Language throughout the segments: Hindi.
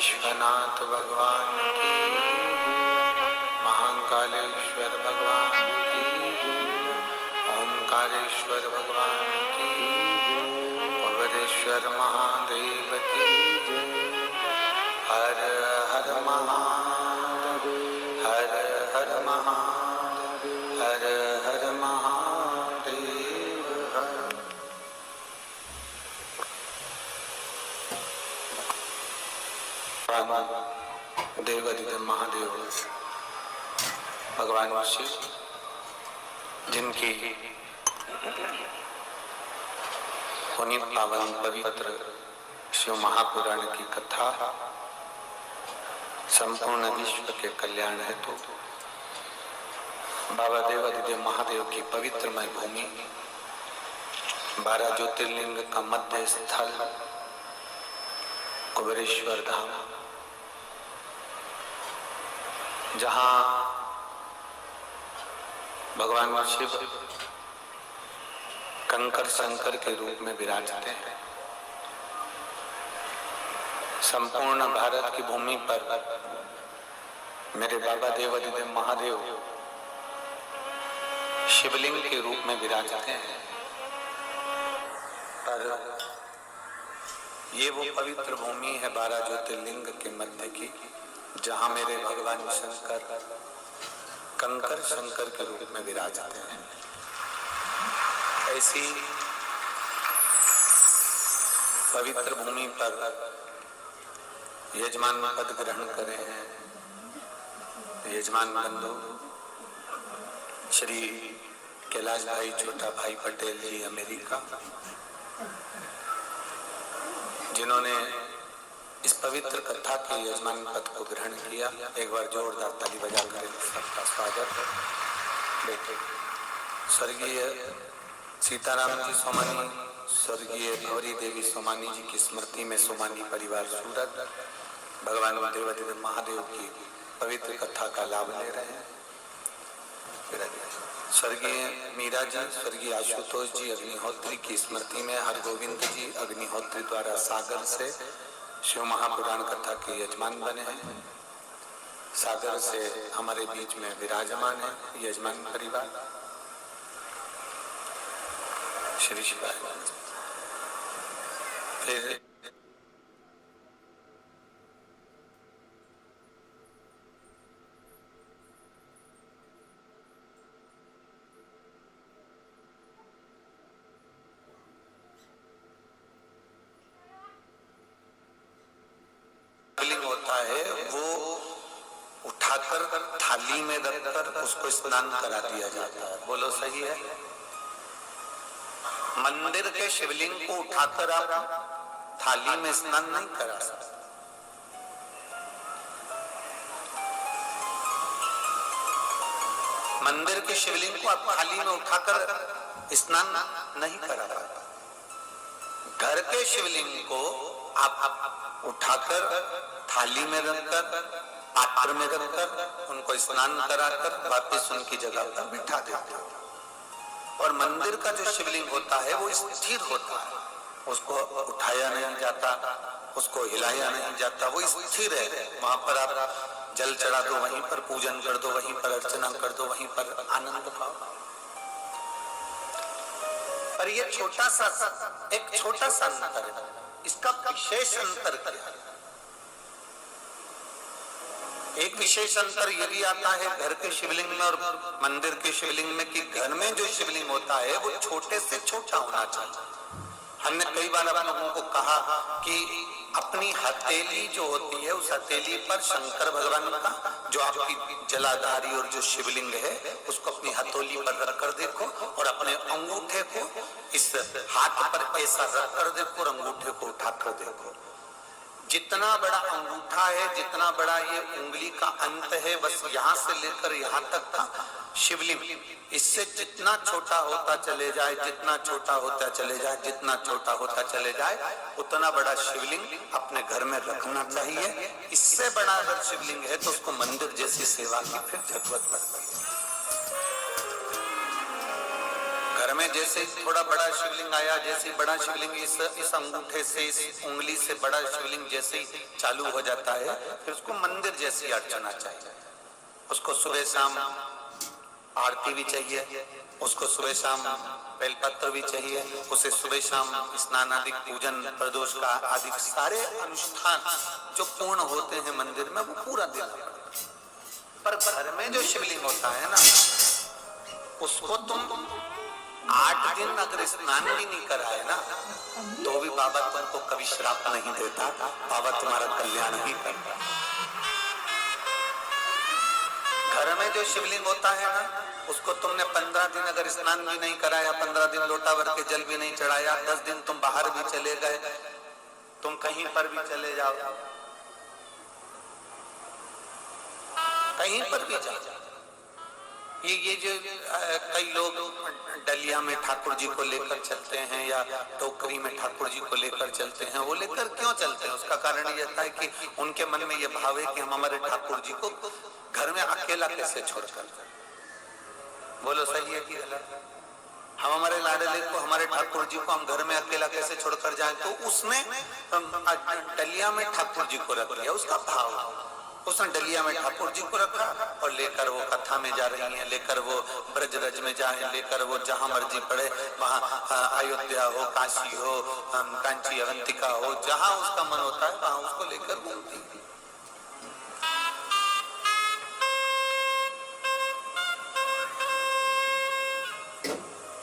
विश्वनाथ भगवान की, महाकालेश्वर भगवान की, ओंकारेश्वर भगवान की, भुवनेश्वर महादेव की। हर हर महादेव, हर हर महादेव, हर हर महादेव। देवाधिदेव महादेव भगवान शिव, जिनकी पुनीत पावन पवित्र शिव महापुराण की कथा संपूर्ण विश्व के कल्याण हेतु बाबा देवाधिदेव महादेव की पवित्रमय भूमि 12 ज्योतिर्लिंग का मध्य स्थल कुबेरेश्वर धाम, जहां भगवान शिव कंकर शंकर के रूप में विराजते हैं। संपूर्ण भारत की भूमि पर मेरे बाबा देवाधिदेव महादेव शिवलिंग के रूप में विराजते हैं। पर ये वो पवित्र भूमि है 12 ज्योतिर्लिंग के मध्य की, जहां मेरे भगवान शंकर कंकर शंकर के रूप में विराजते हैं। ऐसी पवित्र भूमि पर यजमान पद ग्रहण करे हैं यजमान बंधु श्री कैलाश भाई छोटा भाई पटेल जी अमेरिका, जिन्होंने इस पवित्र कथा के यजमान पद को ग्रहण किया। एक बार जोरदार ताली बजा कर सबका स्वागत। बेटे स्वर्गीय सीताराम जी सोमानी, स्वर्गीय गौरी देवी सोमानी जी की स्मृति में सोमानी परिवार सूरत भगवान देवाधिदेव महादेव की पवित्र कथा का लाभ ले रहे हैं। स्वर्गीय मीरा जी, स्वर्गीय आशुतोष जी अग्निहोत्री की स्मृति में हरगोविंद जी अग्निहोत्री द्वारा सागर से शिव महापुराण कथा के यजमान बने हैं। सागर से हमारे बीच में विराजमान है यजमान परिवार श्री शिवाय। फिर होता है वो उठाकर थाली में रखकर उसको स्नान करा दिया जाता है। बोलो सही है? मंदिर के शिवलिंग को उठाकर आप थाली में स्नान नहीं करा सकते। मंदिर के शिवलिंग को आप थाली में उठाकर स्नान नहीं करा पाते। घर के शिवलिंग को आप उठाकर थाली में रखकर पात्र में रखकर उनको स्नान कराकर वापस उनकी जगह पर बिठा देते हैं। और मंदिर का जो शिवलिंग होता है वो स्थिर होता है, उसको उठाया नहीं जाता, उसको हिलाया नहीं जाता, वो स्थिर है। वहां पर आप जल चढ़ा दो, वहीं पर पूजन कर दो, वहीं पर अर्चना कर दो, वहीं पर आनंद पाओ। पर ये छोटा सा अंतर है। इसका विशेष अंतर क्या है? एक विशेष अंतर यदि आता है घर के शिवलिंग में और मंदिर के शिवलिंग में कि घर में जो शिवलिंग होता है वो छोटे से छोटा होना चाहिए। हमने कई बार आप लोगों को कहा कि अपनी हथेली जो होती है उस हथेली पर शंकर भगवान का जो आपकी जलाधारी और जो शिवलिंग है उसको अपनी हथेली पर रखकर देखो और अपने अंगूठे को इस हाथ पर ऐसा रखकर देखो और अंगूठे को उठाकर देखो। जितना बड़ा अंगूठा है, जितना बड़ा ये उंगली का अंत है, बस यहाँ से लेकर यहाँ तक का शिवलिंग, इससे जितना छोटा होता चले जाए, जितना छोटा होता चले जाए, जितना छोटा होता चले जाए, उतना बड़ा शिवलिंग अपने घर में रखना चाहिए। इससे बड़ा अगर शिवलिंग है तो उसको मंदिर जैसी सेवा की फिर जरूरत पड़ती है। घर में जैसे ही थोड़ा बड़ा शिवलिंग आया, जैसे ही बड़ा शिवलिंग इस अंगूठे से, इस उंगली से बड़ा शिवलिंग जैसे ही चालू हो जाता है, फिर उसको मंदिर जैसी अर्चना चाहिए। उसको सुबह शाम आरती भी चाहिए, उसको सुबह शाम बेलपत्र भी चाहिए, उसे सुबह शाम स्नान आदि, पूजन प्रदोष का आदि सारे अनुष्ठान जो पूर्ण होते हैं मंदिर में, वो पूरा देना पड़ता है। पर घर में जो शिवलिंग होता है ना, उसको तुम 8 दिन अगर स्नान भी नहीं कराए ना, तो भी बाबा तुमको कभी श्राप नहीं देता, बाबा तुम्हारा कल्याण ही करता। घर में जो शिवलिंग होता है ना, उसको तुमने 15 दिन अगर स्नान भी नहीं कराया, 15 दिन लोटा भर के जल भी नहीं चढ़ाया, 10 दिन तुम बाहर भी चले गए, तुम कहीं पर भी चले जाओ, कहीं पर भी जाओ, ये जो कई लोग डलिया में ठाकुर जी को लेकर चलते हैं या टोकरी में ठाकुर जी को लेकर चलते हैं, वो लेकर क्यों चलते हैं? उसका कारण ये था कि उनके मन में ये भाव है कि हम हमारे ठाकुर जी को घर में अकेला कैसे छोड़कर, बोलो सही है कि गलत? हम हमारे लाडले को, हमारे ठाकुर जी को हम घर में अकेला कैसे छोड़कर जाएं? तो उसने डलिया में ठाकुर जी को रख लिया, उसका भाव, उसने डलिया में ठाकुर जी को रखा और लेकर वो कथा में जा रही हैं, लेकर वो ब्रजरज में जाए, लेकर वो जहां मर्जी पड़े, वहां अयोध्या हो, काशी हो, कांची अवंतिका हो, जहां उसका मन होता है वहां उसको लेकर घूमती है।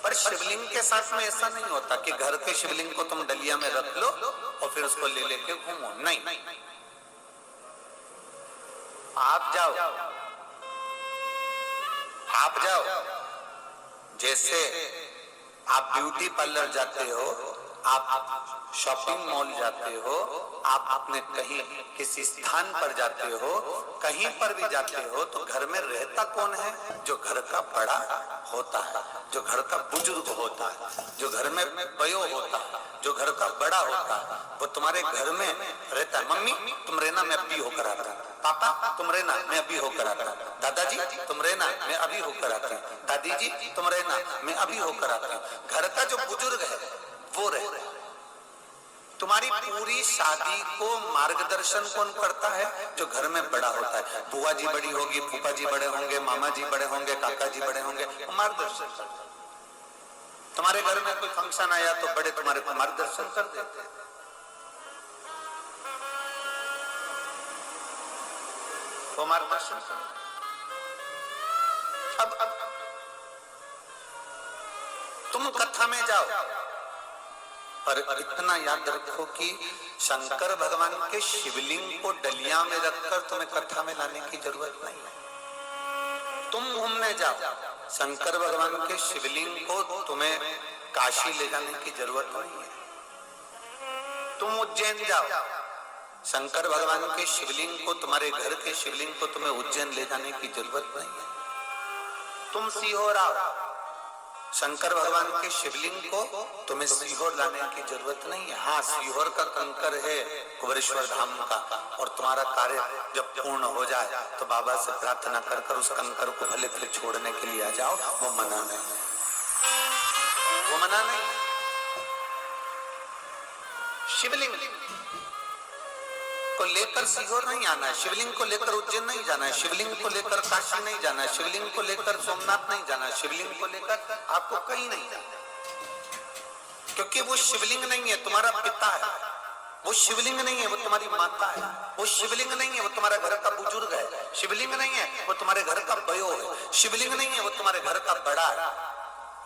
पर शिवलिंग के साथ में ऐसा नहीं होता कि घर के शिवलिंग को तुम डलिया में रख लो और फिर उसको ले लेके घूमो, नहीं। आप जाओ, जैसे आप ब्यूटी पार्लर जाते हो, आप शॉपिंग मॉल जाते हो, आप अपने कहीं किसी स्थान पर जाते हो, कहीं पर भी जाते हो, तो घर में रहता कौन है? जो घर का बड़ा होता है, जो घर का बुजुर्ग होता है, जो घर में वयो होता है, जो घर का बड़ा होता है, वो तुम्हारे घर में रहता है। मम्मी तुम रहना, मैं अभी होकर आता हूं। पापा तुम रहना, मैं अभी होकर आता हूं। दादाजी तुम रहना, मैं अभी होकर आता हूं। दादी जी तुम रहना, मैं अभी होकर आता हूं। घर का जो बुजुर्ग है वो रहता है। तुम्हारी पूरी शादी को मार्गदर्शन कौन करता है? जो घर में बड़ा होता है। बुआ जी बड़ी होगी, फूफा जी बड़े होंगे, मामा जी बड़े होंगे, काका जी बड़े होंगे, मार्गदर्शन करते हैं। तुम्हारे घर में कोई फंक्शन आया तो बड़े तुम्हारे को मार्गदर्शन कर देते हैं, वो मार्गदर्शन कर। अब तुम कथा में जाओ, पर इतना याद रखो कि शंकर भगवान के शिवलिंग को डलिया में रखकर तुम्हें कथा में लाने की जरूरत नहीं है। तुम घूमने जाओ, शंकर भगवान के शिवलिंग को तुम्हें काशी ले जाने की जरूरत नहीं है। तुम उज्जैन जाओ, शंकर भगवान के शिवलिंग को, तुम्हारे घर के शिवलिंग को तुम्हें उज्जैन ले जाने की जरूरत नहीं है। तुम सीहोर आओ, शंकर भगवान के शिवलिंग को तुम्हें सीहोर लाने की जरूरत नहीं है। हाँ, सीहोर का कंकर है कुबेरेश्वर धाम का, और तुम्हारा कार्य जब पूर्ण हो जाए तो बाबा से प्रार्थना कर उस कंकर को भले भले छोड़ने के लिए आ जाओ, वो मना नहीं, वो मना नहीं। शिवलिंग को लेकर सीहोर नहीं आना है, शिवलिंग को लेकर उज्जैन नहीं जाना है, शिवलिंग को लेकर काशी नहीं जाना है, शिवलिंग को लेकर सोमनाथ नहीं जाना है, शिवलिंग को लेकर आपको कहीं नहीं जाना, क्योंकि वो शिवलिंग नहीं है, तुम्हारा पिता है। वो शिवलिंग नहीं है, वो तुम्हारी माता है। वो शिवलिंग नहीं है, वो तुम्हारा घर का बुजुर्ग है। शिवलिंग नहीं है, वो तुम्हारे घर का बयो है। शिवलिंग नहीं है, वो तुम्हारे घर का बड़ा है,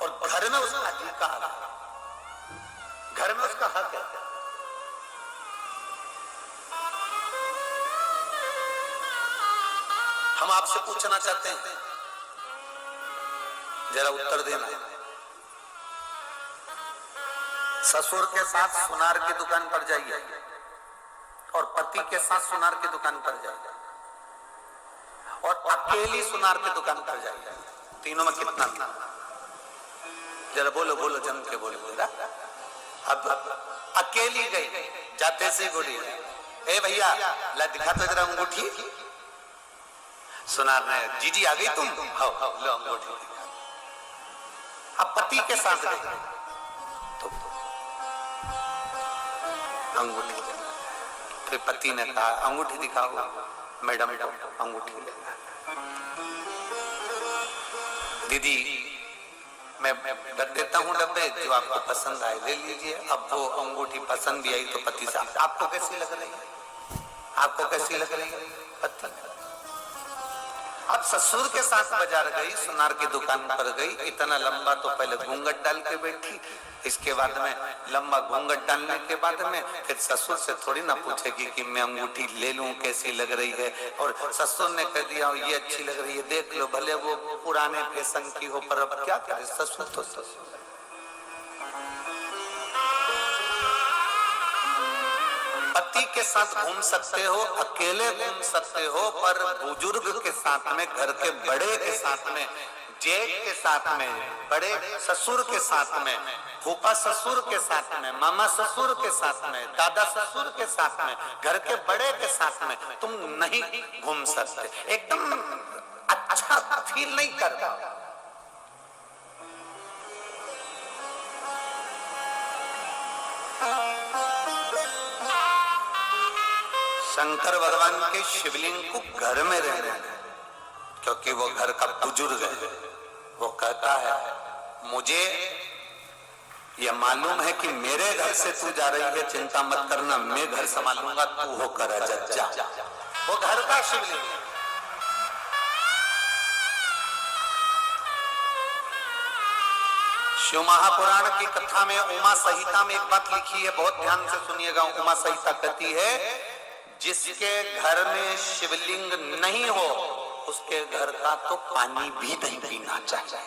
और घर में उसका अधिकार है, घर में उसका हक है। हम आपसे पूछना चाहते हैं, जरा उत्तर देना। ससुर के साथ सुनार की दुकान पर जाइए और पति के साथ सुनार की दुकान पर जाइए और अकेली सुनार की दुकान पर जाइए, तीनों में कितना? जरा बोलो बोलो, जम के बोलो जरा। अब अकेली गई, जाते से बोली, ए भैया ला दिखा तो जरा अंगूठी। सुनार ने, जीजी आ गई तुम? लो अंगूठी। अब पति के साथ गई तो अंगूठी, फिर पति ने कहा अंगूठी दिखाओ, मैडम को अंगूठी लेना। दीदी मैं रख देता हूँ डब्बे, जो आपको पसंद आए ले लीजिए। अब वो अंगूठी पसंद भी आई तो पति से आपको कैसी लग रही है, आपको कैसी लग रही है पति। अब ससुर के साथ बाजार गई, सुनार की दुकान पर गई, इतना लंबा तो पहले घूंघट डाल के बैठी, इसके बाद में लंबा घूंघट डालने के बाद में फिर ससुर से थोड़ी ना पूछेगी कि मैं अंगूठी ले लूं कैसी लग रही है। और ससुर ने कह दिया ये अच्छी लग रही है देख लो, भले वो पुराने फैशन की हो, पर अब क्या करे ससुर तो ससुर। पति के साथ घूम सकते हो, अकेले घूम सकते हो, पर बुजुर्ग के साथ में, घर के बड़े के साथ में, जेठ के साथ में, बड़े ससुर के साथ में, फूफा ससुर के साथ में, मामा ससुर के साथ में, दादा ससुर के साथ में, घर के बड़े के साथ में तुम नहीं घूम सकते, एकदम अच्छा फील नहीं करता। शंकर भगवान के शिवलिंग को घर में रहने दें, क्योंकि वो घर का बुजुर्ग है। वो कहता है मुझे ये मालूम है कि मेरे घर से तू जा रही है, चिंता मत करना, मैं घर संभालूंगा, तू होकर जा। वो घर का शिवलिंग है। शिव महापुराण की कथा में उमा संहिता में एक बात लिखी है, बहुत ध्यान से सुनिएगा। उमा संहिता कहती है जिसके घर में शिवलिंग नहीं हो उसके घर का तो पानी भी नहीं पीना चाहिए।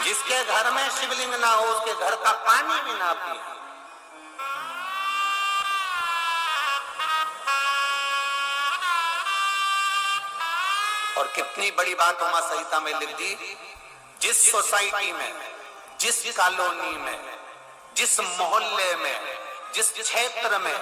जिसके घर में शिवलिंग ना हो उसके घर का पानी भी ना पिए। और कितनी बड़ी बात उमा संहिता में लिख दी, जिस सोसाइटी में, जिस कॉलोनी में, जिस मोहल्ले में, जिस क्षेत्र में,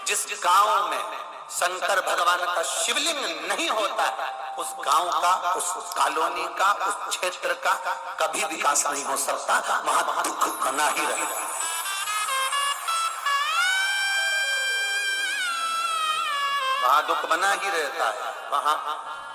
जिस गांव में शंकर भगवान का शिवलिंग नहीं होता है, उस गांव का, उस कॉलोनी का, उस क्षेत्र का कभी विकास नहीं हो सकता, वहां दुख बना ही रहेगा। वहां दुख बना ही रहता है, वहां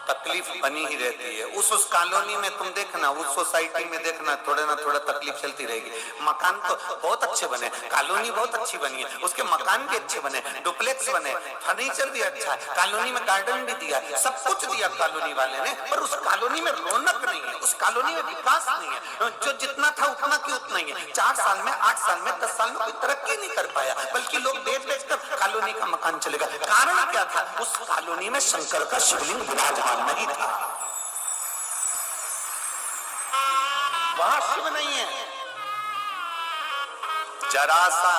तकलीफ बनी ही रहती है। उस कॉलोनी में तुम देखना, उस सोसाइटी में देखना, थोड़ा ना थोड़ा तकलीफ चलती रहेगी। मकान तो बहुत अच्छे बने, कॉलोनी बहुत अच्छी बनी है, उसके मकान भी अच्छे बने, डुप्लेक्स बने, फर्नीचर भी अच्छा है, कॉलोनी में गार्डन भी दिया, सब कुछ दिया कॉलोनी वाले ने, पर उस कॉलोनी में रौनक नहीं है, उस कॉलोनी में विकास नहीं है। जो जितना था उतना की उतना ही है। 4 साल में, 8 साल में, 10 साल में कोई तरक्की नहीं कर पाया, बल्कि लोग बेच कर कॉलोनी का मकान चलेगा। कारण क्या था? उस कॉलोनी में शंकर का शिवलिंग विराजमान नहीं था, वहां शिव नहीं है। जरा सा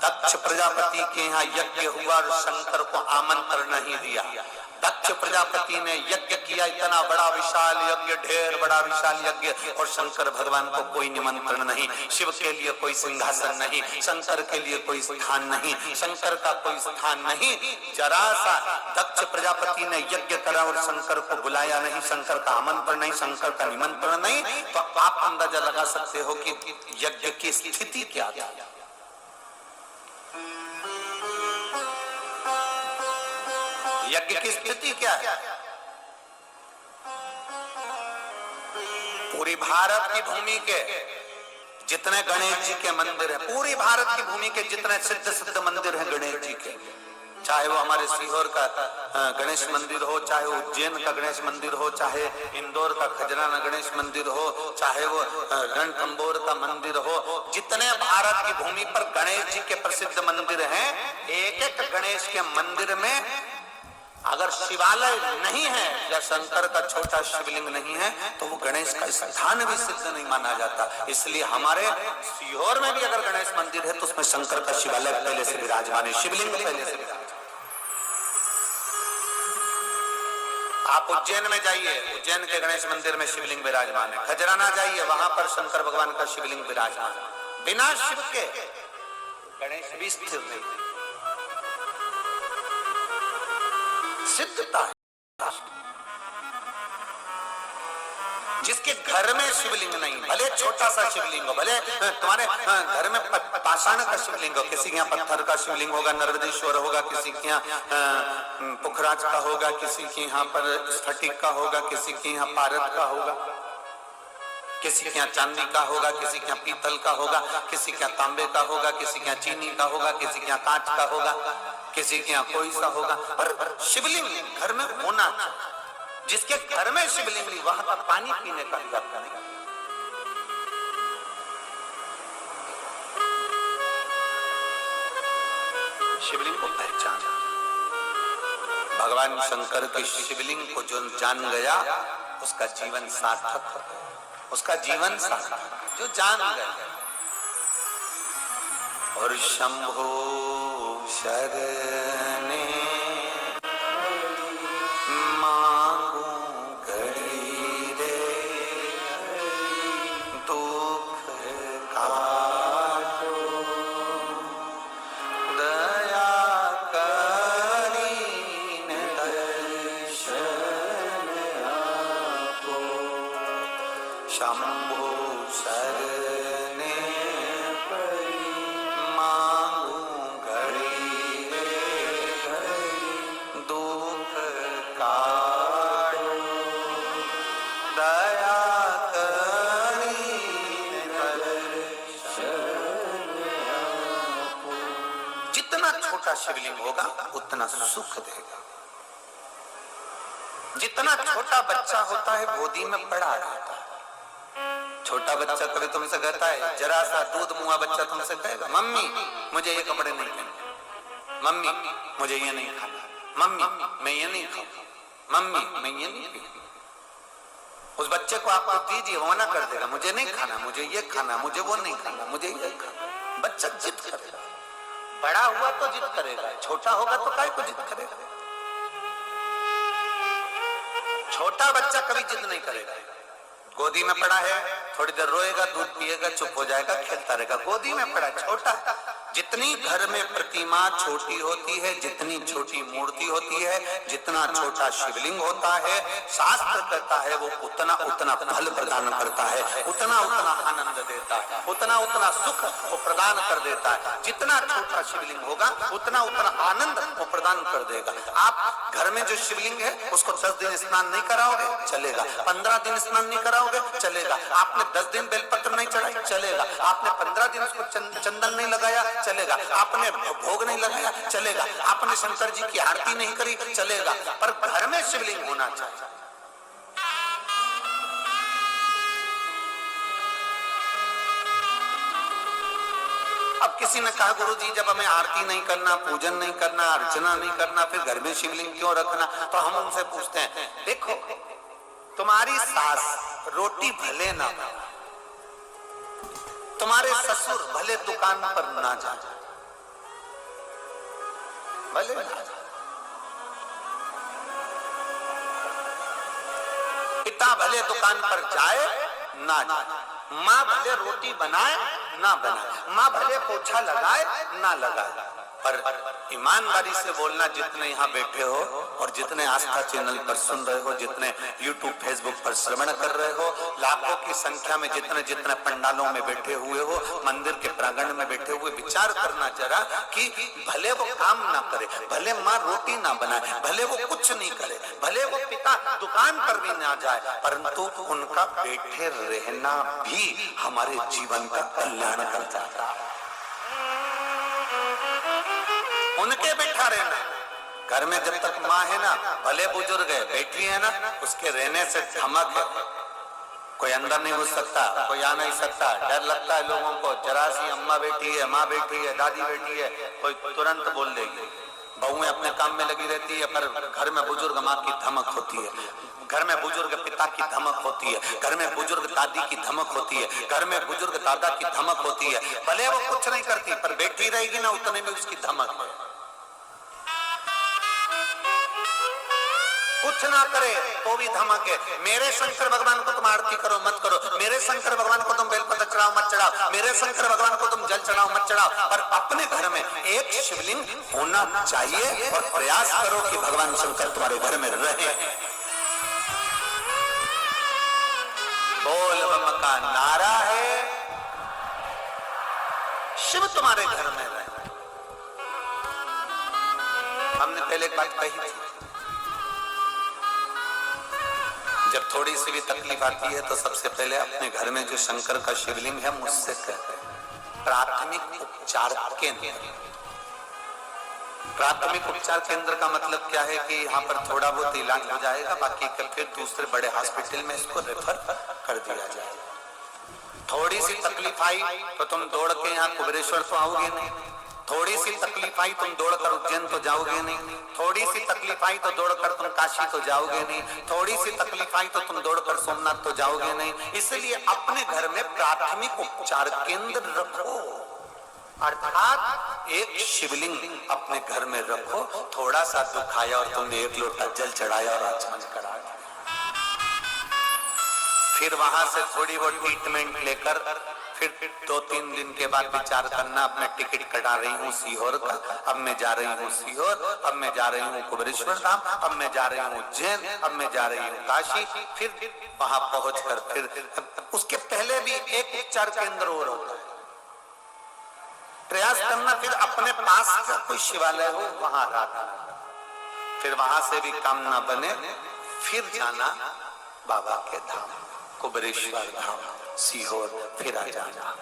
दक्ष प्रजापति के यहाँ यज्ञ हुआ और शंकर को आमंत्रण नहीं दिया। दक्ष प्रजापति ने यज्ञ किया, इतना बड़ा विशाल यज्ञ, ढेर बड़ा विशाल यज्ञ, और शंकर भगवान को कोई निमंत्रण नहीं। शिव के लिए कोई सिंहासन नहीं, शंकर के लिए कोई स्थान नहीं, शंकर का कोई स्थान नहीं। जरा सा दक्ष प्रजापति ने यज्ञ करा और शंकर को बुलाया नहीं, शंकर का आमंत्रण नहीं, शंकर का निमंत्रण नहीं, तो आप अंदाजा लगा सकते हो कि यज्ञ की स्थिति क्या थी। यज्ञ की स्थिति क्या है? पूरी भारत की भूमि के जितने गणेश जी के मंदिर हैं, पूरी भारत की भूमि के जितने सिद्ध मंदिर हैं गणेश जी के, चाहे वो हमारे सीहोर का गणेश मंदिर हो, चाहे उज्जैन का गणेश मंदिर हो, चाहे इंदौर का खजराना गणेश मंदिर हो, चाहे वो रणथंबोर का मंदिर हो, जितने भारत की भूमि पर गणेश जी के प्रसिद्ध मंदिर हैं, एक एक गणेश के मंदिर में अगर शिवालय नहीं है या शंकर का छोटा शिवलिंग नहीं है तो वो गणेश का स्थान भी सिद्ध नहीं माना जाता। इसलिए हमारे सीहोर में भी अगर गणेश मंदिर है तो उसमें शंकर का शिवालय पहले से विराजमान है, शिवलिंग पहले से विराजमान। आप उज्जैन में जाइए, उज्जैन के गणेश मंदिर में शिवलिंग विराजमान है। खजराना जाइए, वहां पर शंकर भगवान का शिवलिंग विराजमान है। बिना शिव के गणेश भी स्थिर नहीं, सिद्धता है। जिसके घर में शिवलिंग नहीं, भले छोटा सा शिवलिंग हो, भले तुम्हारे घर में पाषाण का शिवलिंग हो, किसी के यहाँ पत्थर का शिवलिंग होगा, नर्मदेश्वर होगा, किसी के यहाँ पुखराज का होगा, किसी के यहाँ पर स्फटिक का होगा, किसी के यहाँ पारद का होगा, किसी के यहाँ चांदी का होगा, किसी के यहाँ पीतल का होगा, किसी के यहाँ तांबे का होगा, किसी के यहाँ चीनी का होगा, किसी के यहाँ कांच का होगा, किसी के यहाँ कोई सा होगा, पर शिवलिंग घर में होना चाहिए। जिसके घर में शिवलिंग नहीं, वहां का पानी पीने का भी आपका नहीं। शिवलिंग को पहचान, भगवान शंकर के शिवलिंग को जो जान गया उसका जीवन सार्थक, उसका जीवन सार्थक जो जान गया। और शंभो शरणे मांगू घड़ी रे दुख काटो, दया करीन दर्शन आपो। शंभो शरणे मांगू घड़ी रे दुख काटो, दया करीन दर्शन आपो। जितना छोटा शिवलिंग होगा उतना सुख देगा। जितना छोटा बच्चा होता है गोदी में पड़ा रहता है। छोटा बच्चा कभी तुमसे कहता है, जरा सा दूध मुआ बच्चा तुमसे कहेगा, मम्मी मुझे ये कपड़े नहीं पहनने, मम्मी मुझे ये नहीं खाना, मम्मी मैं ये नहीं खाऊंगा, मम्मी मैं ये नहीं पीऊंगा। उस बच्चे को आपको दीजिए, वो ना कर देगा, मुझे नहीं खाना, मुझे ये खाना, मुझे वो नहीं खाना, मुझे ये खाना। बच्चा जिद करेगा। बड़ा हुआ तो जिद करेगा, छोटा होगा तो काय को जिद करेगा। छोटा बच्चा कभी जिद नहीं करेगा। गोदी में पड़ा है, थोड़ी देर रोएगा, दूध पिएगा, चुप हो जाएगा, खेलता रहेगा। गोदी में पड़ा छोटा। जितनी घर में प्रतिमा छोटी होती है, जितनी छोटी मूर्ति होती है, जितना छोटा शिवलिंग होता है, शास्त्र कहता है वो उतना उतना फल प्रदान करता है, उतना उतना आनंद देता है, उतना उतना सुख वो प्रदान कर देता है। जितना छोटा शिवलिंग होगा उतना उतना आनंद वो प्रदान कर देगा। आप घर में जो शिवलिंग है उसको 10 दिन स्नान नहीं कराओगे, चलेगा। 15 दिन स्नान नहीं कराओगे, चलेगा। आपने 10 दिन बेलपत्र नहीं चढ़ाई, चलेगा। आपने 15 दिन उसको चंदन नहीं लगाया, चलेगा। आपने भोग नहीं लगाया, चलेगा। आपने शंकर जी की आरती नहीं करी, चलेगा। पर घर में शिवलिंग होना चाहिए। अब किसी ने कहा, गुरु जी जब हमें आरती नहीं करना, पूजन नहीं करना, अर्चना नहीं करना, फिर घर में शिवलिंग क्यों रखना? तो हम उनसे पूछते हैं, देखो तुम्हारी सास रोटी भले ना बनाए, तुम्हारे ससुर भले दुकान पर ना जाए, भले ना जाए, पिता भले दुकान पर जाए ना जाए, माँ भले रोटी बनाए ना बनाए, माँ भले पोछा लगाए ना लगाए, पर ईमानदारी से बोलना, जितने यहाँ बैठे हो और जितने आस्था चैनल पर सुन रहे हो, जितने यूट्यूब फेसबुक पर श्रवण कर रहे हो, लाखों की संख्या में जितने जितने पंडालों में बैठे हुए हो, मंदिर के प्रांगण में बैठे हुए, विचार करना जरा कि भले वो काम ना करे, भले माँ रोटी ना बनाए, भले वो कुछ नहीं करे, भले वो पिता दुकान पर भी ना जाए, परंतु उनका बैठे रहना भी हमारे जीवन का कल्याण कर जाता है। उनके बैठा रहना। घर में जब तक माँ है ना, भले बुजुर्ग है, बैठी है ना, उसके रहने से धमक है। कोई अंदर नहीं घुस सकता, कोई आ नहीं सकता, डर लगता है लोगों को। जरा सी अम्मा बैठी है, माँ बैठी है, दादी बैठी है, कोई तुरंत बोल देगी। बहुएं अपने काम में लगी रहती है, पर घर में बुजुर्ग माँ की धमक होती है, घर में बुजुर्ग पिता की धमक होती है, घर में बुजुर्ग दादी की धमक होती है, घर में बुजुर्ग दादा की धमक होती है। भले वो कुछ नहीं करती, पर बैठी रहेगी ना, उतने में उसकी धमक है। कुछ ना करे तो भी धमक है। मेरे शंकर भगवान को तुम आरती करो मत करो, मेरे शंकर भगवान को तुम बेलपत्र चढ़ाओ मत चढ़ाओ, मेरे शंकर भगवान को तुम जल चढ़ाओ मत चढ़ाओ, पर अपने घर में एक शिवलिंग होना चाहिए और प्रयास करो कि भगवान शंकर तुम्हारे घर में रहे। बोल बम का नारा है, शिव तुम्हारे घर में रहे। हमने पहले एक बात कही थी, जब थोड़ी सी भी तकलीफ आती है तो सबसे पहले अपने घर में जो शंकर का शिवलिंग है मुझसे कहते हैं प्राथमिक उपचार केंद्र। प्राथमिक उपचार केंद्र का मतलब क्या है कि यहाँ पर थोड़ा बहुत इलाज हो जाएगा, बाकी का फिर दूसरे बड़े हॉस्पिटल में इसको रेफर कर दिया जाएगा। थोड़ी सी तकलीफ आई तो तुम दौड़ के यहाँ कुबेरेश्वर तो आओगे नहीं, थोड़ी सी तकलीफ आई तुम दौड़कर उज्जैन तो जाओगे नहीं, थोड़ी सी तकलीफ आई तो दौड़कर तुम काशी तो जाओगे नहीं, थोड़ी सी तकलीफ आई तो तुम दौड़कर सोमनाथ तो जाओगे नहीं। इसलिए अपने घर में प्राथमिक उपचार केंद्र रखो, अर्थात एक शिवलिंग अपने घर में रखो। थोड़ा सा दुख आया और तुमने एक लोटा जल चढ़ाया और आचमन करा, फिर वहां से थोड़ी वो ट्रीटमेंट लेकर फिर 2-3 दिन के बाद विचार करना, अब मैं टिकट कटा रही हूँ सीहोर का, अब मैं जा रही हूँ सीहोर, अब मैं जा रही हूँ कुबेरेश्वर धाम, अब मैं जा रही हूँ उज्जैन, अब मैं जा रही हूँ काशी। फिर वहां पहुंचकर फिर उसके पहले भी एक उपचार केंद्र और होता है, प्रयास करना फिर अपने पास का कोई शिवालय हो वहां रहना, फिर वहां से भी काम ना बने फिर जाना बाबा के धाम, कुबेरेश्वर धाम, सीहोर, फिर आ जाना।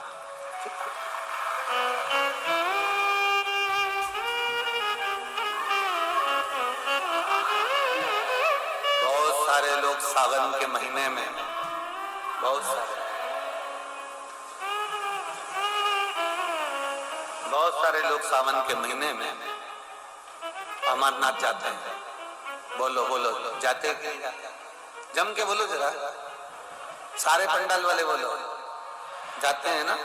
बहुत सारे लोग सावन के महीने में, बहुत सारे लोग सावन के महीने में अमरनाथ जाते हैं। बोलो बोलो, जाते हैं? जम के बोलो जरा, सारे पंडाल वाले बोलो, जाते हैं ना?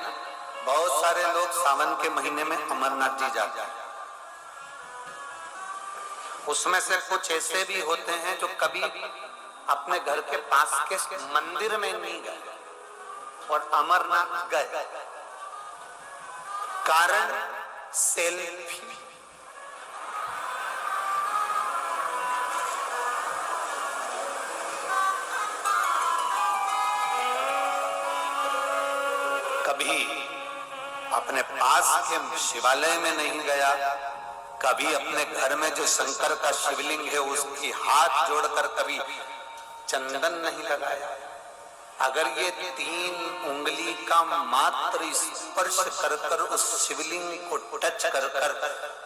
बहुत सारे लोग सावन के महीने में अमरनाथ जी जाते हैं। उसमें से कुछ ऐसे भी होते हैं जो कभी अपने घर के पास के मंदिर में नहीं गए और अमरनाथ गए, कारण सेल्फी। कभी अपने पास के शिवालय में नहीं गया, कभी अपने घर में जो शंकर का शिवलिंग है उसकी हाथ जोड़कर कभी चंदन नहीं लगाया। अगर ये 3 उंगली का मात्र स्पर्श कर कर उस शिवलिंग को टच कर कर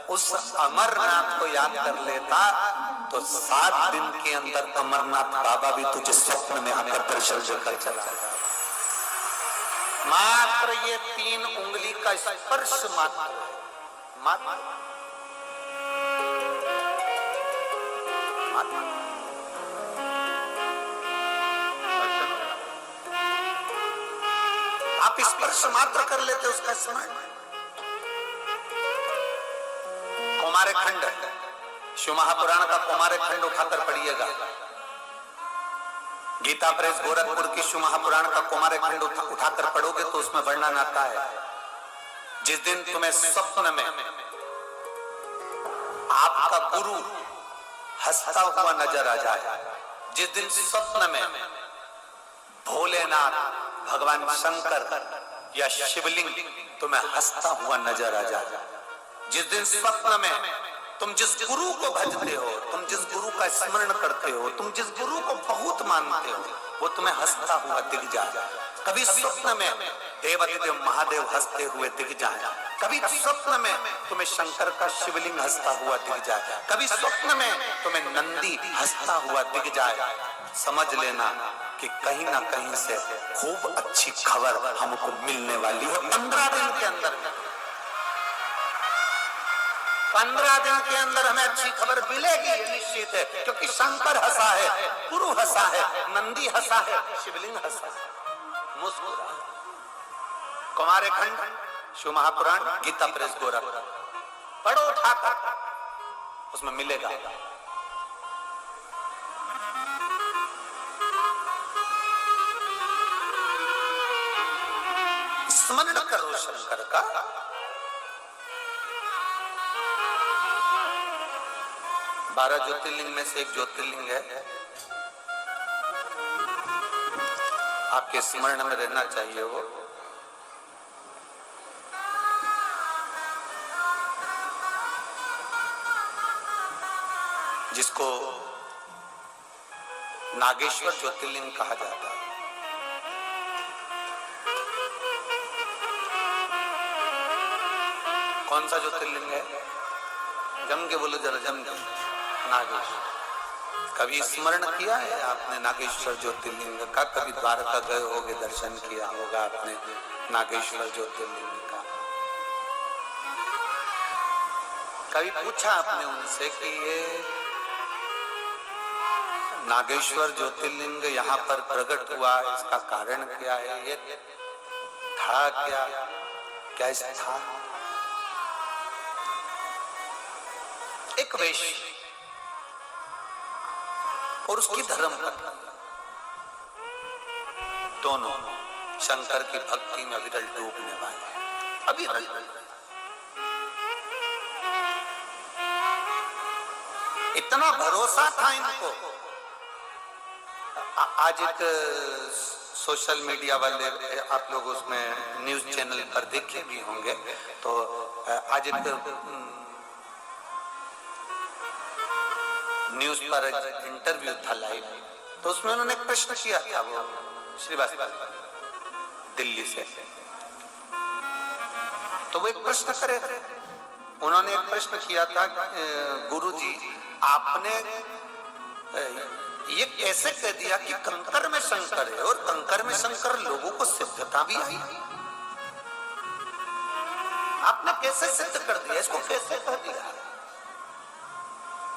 उस अमरनाथ को याद कर लेता तो 7 दिन के अंदर अमरनाथ बाबा भी तुझे स्वप्न में आकर दर्शन देकर चला। मात्र ये 3 उंगली का स्पर्श मात्र आप स्पर्श मात्र कर लेते उसका स्मरण। कुमार खंड, शिव महापुराण का कुमार खंड उठाकर पढ़िएगा। गीता प्रेस गोरखपुर की शिव महापुराण का कुमार खंड उठाकर पढ़ोगे तो उसमें वर्णन आता है, जिस दिन तुम्हें स्वप्न में आपका गुरु हंसता हुआ नजर आ जाए, जिस दिन स्वप्न में भोलेनाथ, भगवान शंकर या शिवलिंग तुम्हें हंसता हुआ नजर आ जाए, जिस दिन स्वप्न में तुम जिस गुरु को भजते हो, तुम जिस गुरु का स्मरण करते हो, तुम जिस गुरु को बहुत मानते हो, वो तुम्हें हंसता हुआ दिख जाए। कभी स्वप्न में देवाधिदेव महादेव हंसते हुए दिख जाए, कभी स्वप्न में तुम्हें शंकर का शिवलिंग हंसता हुआ दिख जाए, कभी स्वप्न में तुम्हें नंदी हंसता हुआ दिख जाए, समझ लेना कि कहीं ना कहीं से खूब अच्छी खबर हमको मिलने वाली है। 15 दिन के अंदर, 15 दिन के अंदर हमें अच्छी खबर मिलेगी, ये निश्चित है, क्योंकि शंकर हंसा है, गुरु हंसा है, नंदी हंसा है, शिवलिंग हंसा है, मुस्कुरा। कुमार खंड, शिव महापुराण, गीता प्रेस गोरखपुर पढ़ो उठाकर, उसमें मिलेगा। स्मरण करो शंकर का। बारह ज्योतिर्लिंग में से एक ज्योतिर्लिंग है आपके स्मरण में रहना चाहिए वो। जिसको नागेश्वर ज्योतिर्लिंग कहा जाता है। कौन सा ज्योतिर्लिंग है? जम के बोलो जरा, जम के। नागेश्वर। कभी स्मरण किया है आपने नागेश्वर ज्योतिर्लिंग का? कभी द्वारका गए होगे, दर्शन किया होगा आपने नागेश्वर ज्योतिर्लिंग का? कभी पूछा आपने उनसे कि ये नागेश्वर ज्योतिर्लिंग यहाँ पर प्रकट हुआ, इसका कारण क्या है? ये था क्या? कैसा था? एक वैश्य और उसकी धर्मपत्नी, दोनों शंकर की भक्ति में अविरल डूबने वाले। अविरल इतना भरोसा था इनको। आज एक सोशल मीडिया वाले, आप लोग उसमें न्यूज चैनल पर देखे भी होंगे, तो आज एक न्यूज पर इंटरव्यू था लाइव, तो उसमें उन्होंने एक प्रश्न किया था, वो श्रीवास्तव दिल्ली से। तो वो एक प्रश्न करे थे, उन्होंने एक प्रश्न किया था, गुरुजी आपने ये कैसे कह दिया कि कंकर में शंकर है, और कंकर में शंकर लोगों को सिद्धता भी आई? आपने कैसे सिद्ध कर दिया? इसको कैसे कह दिया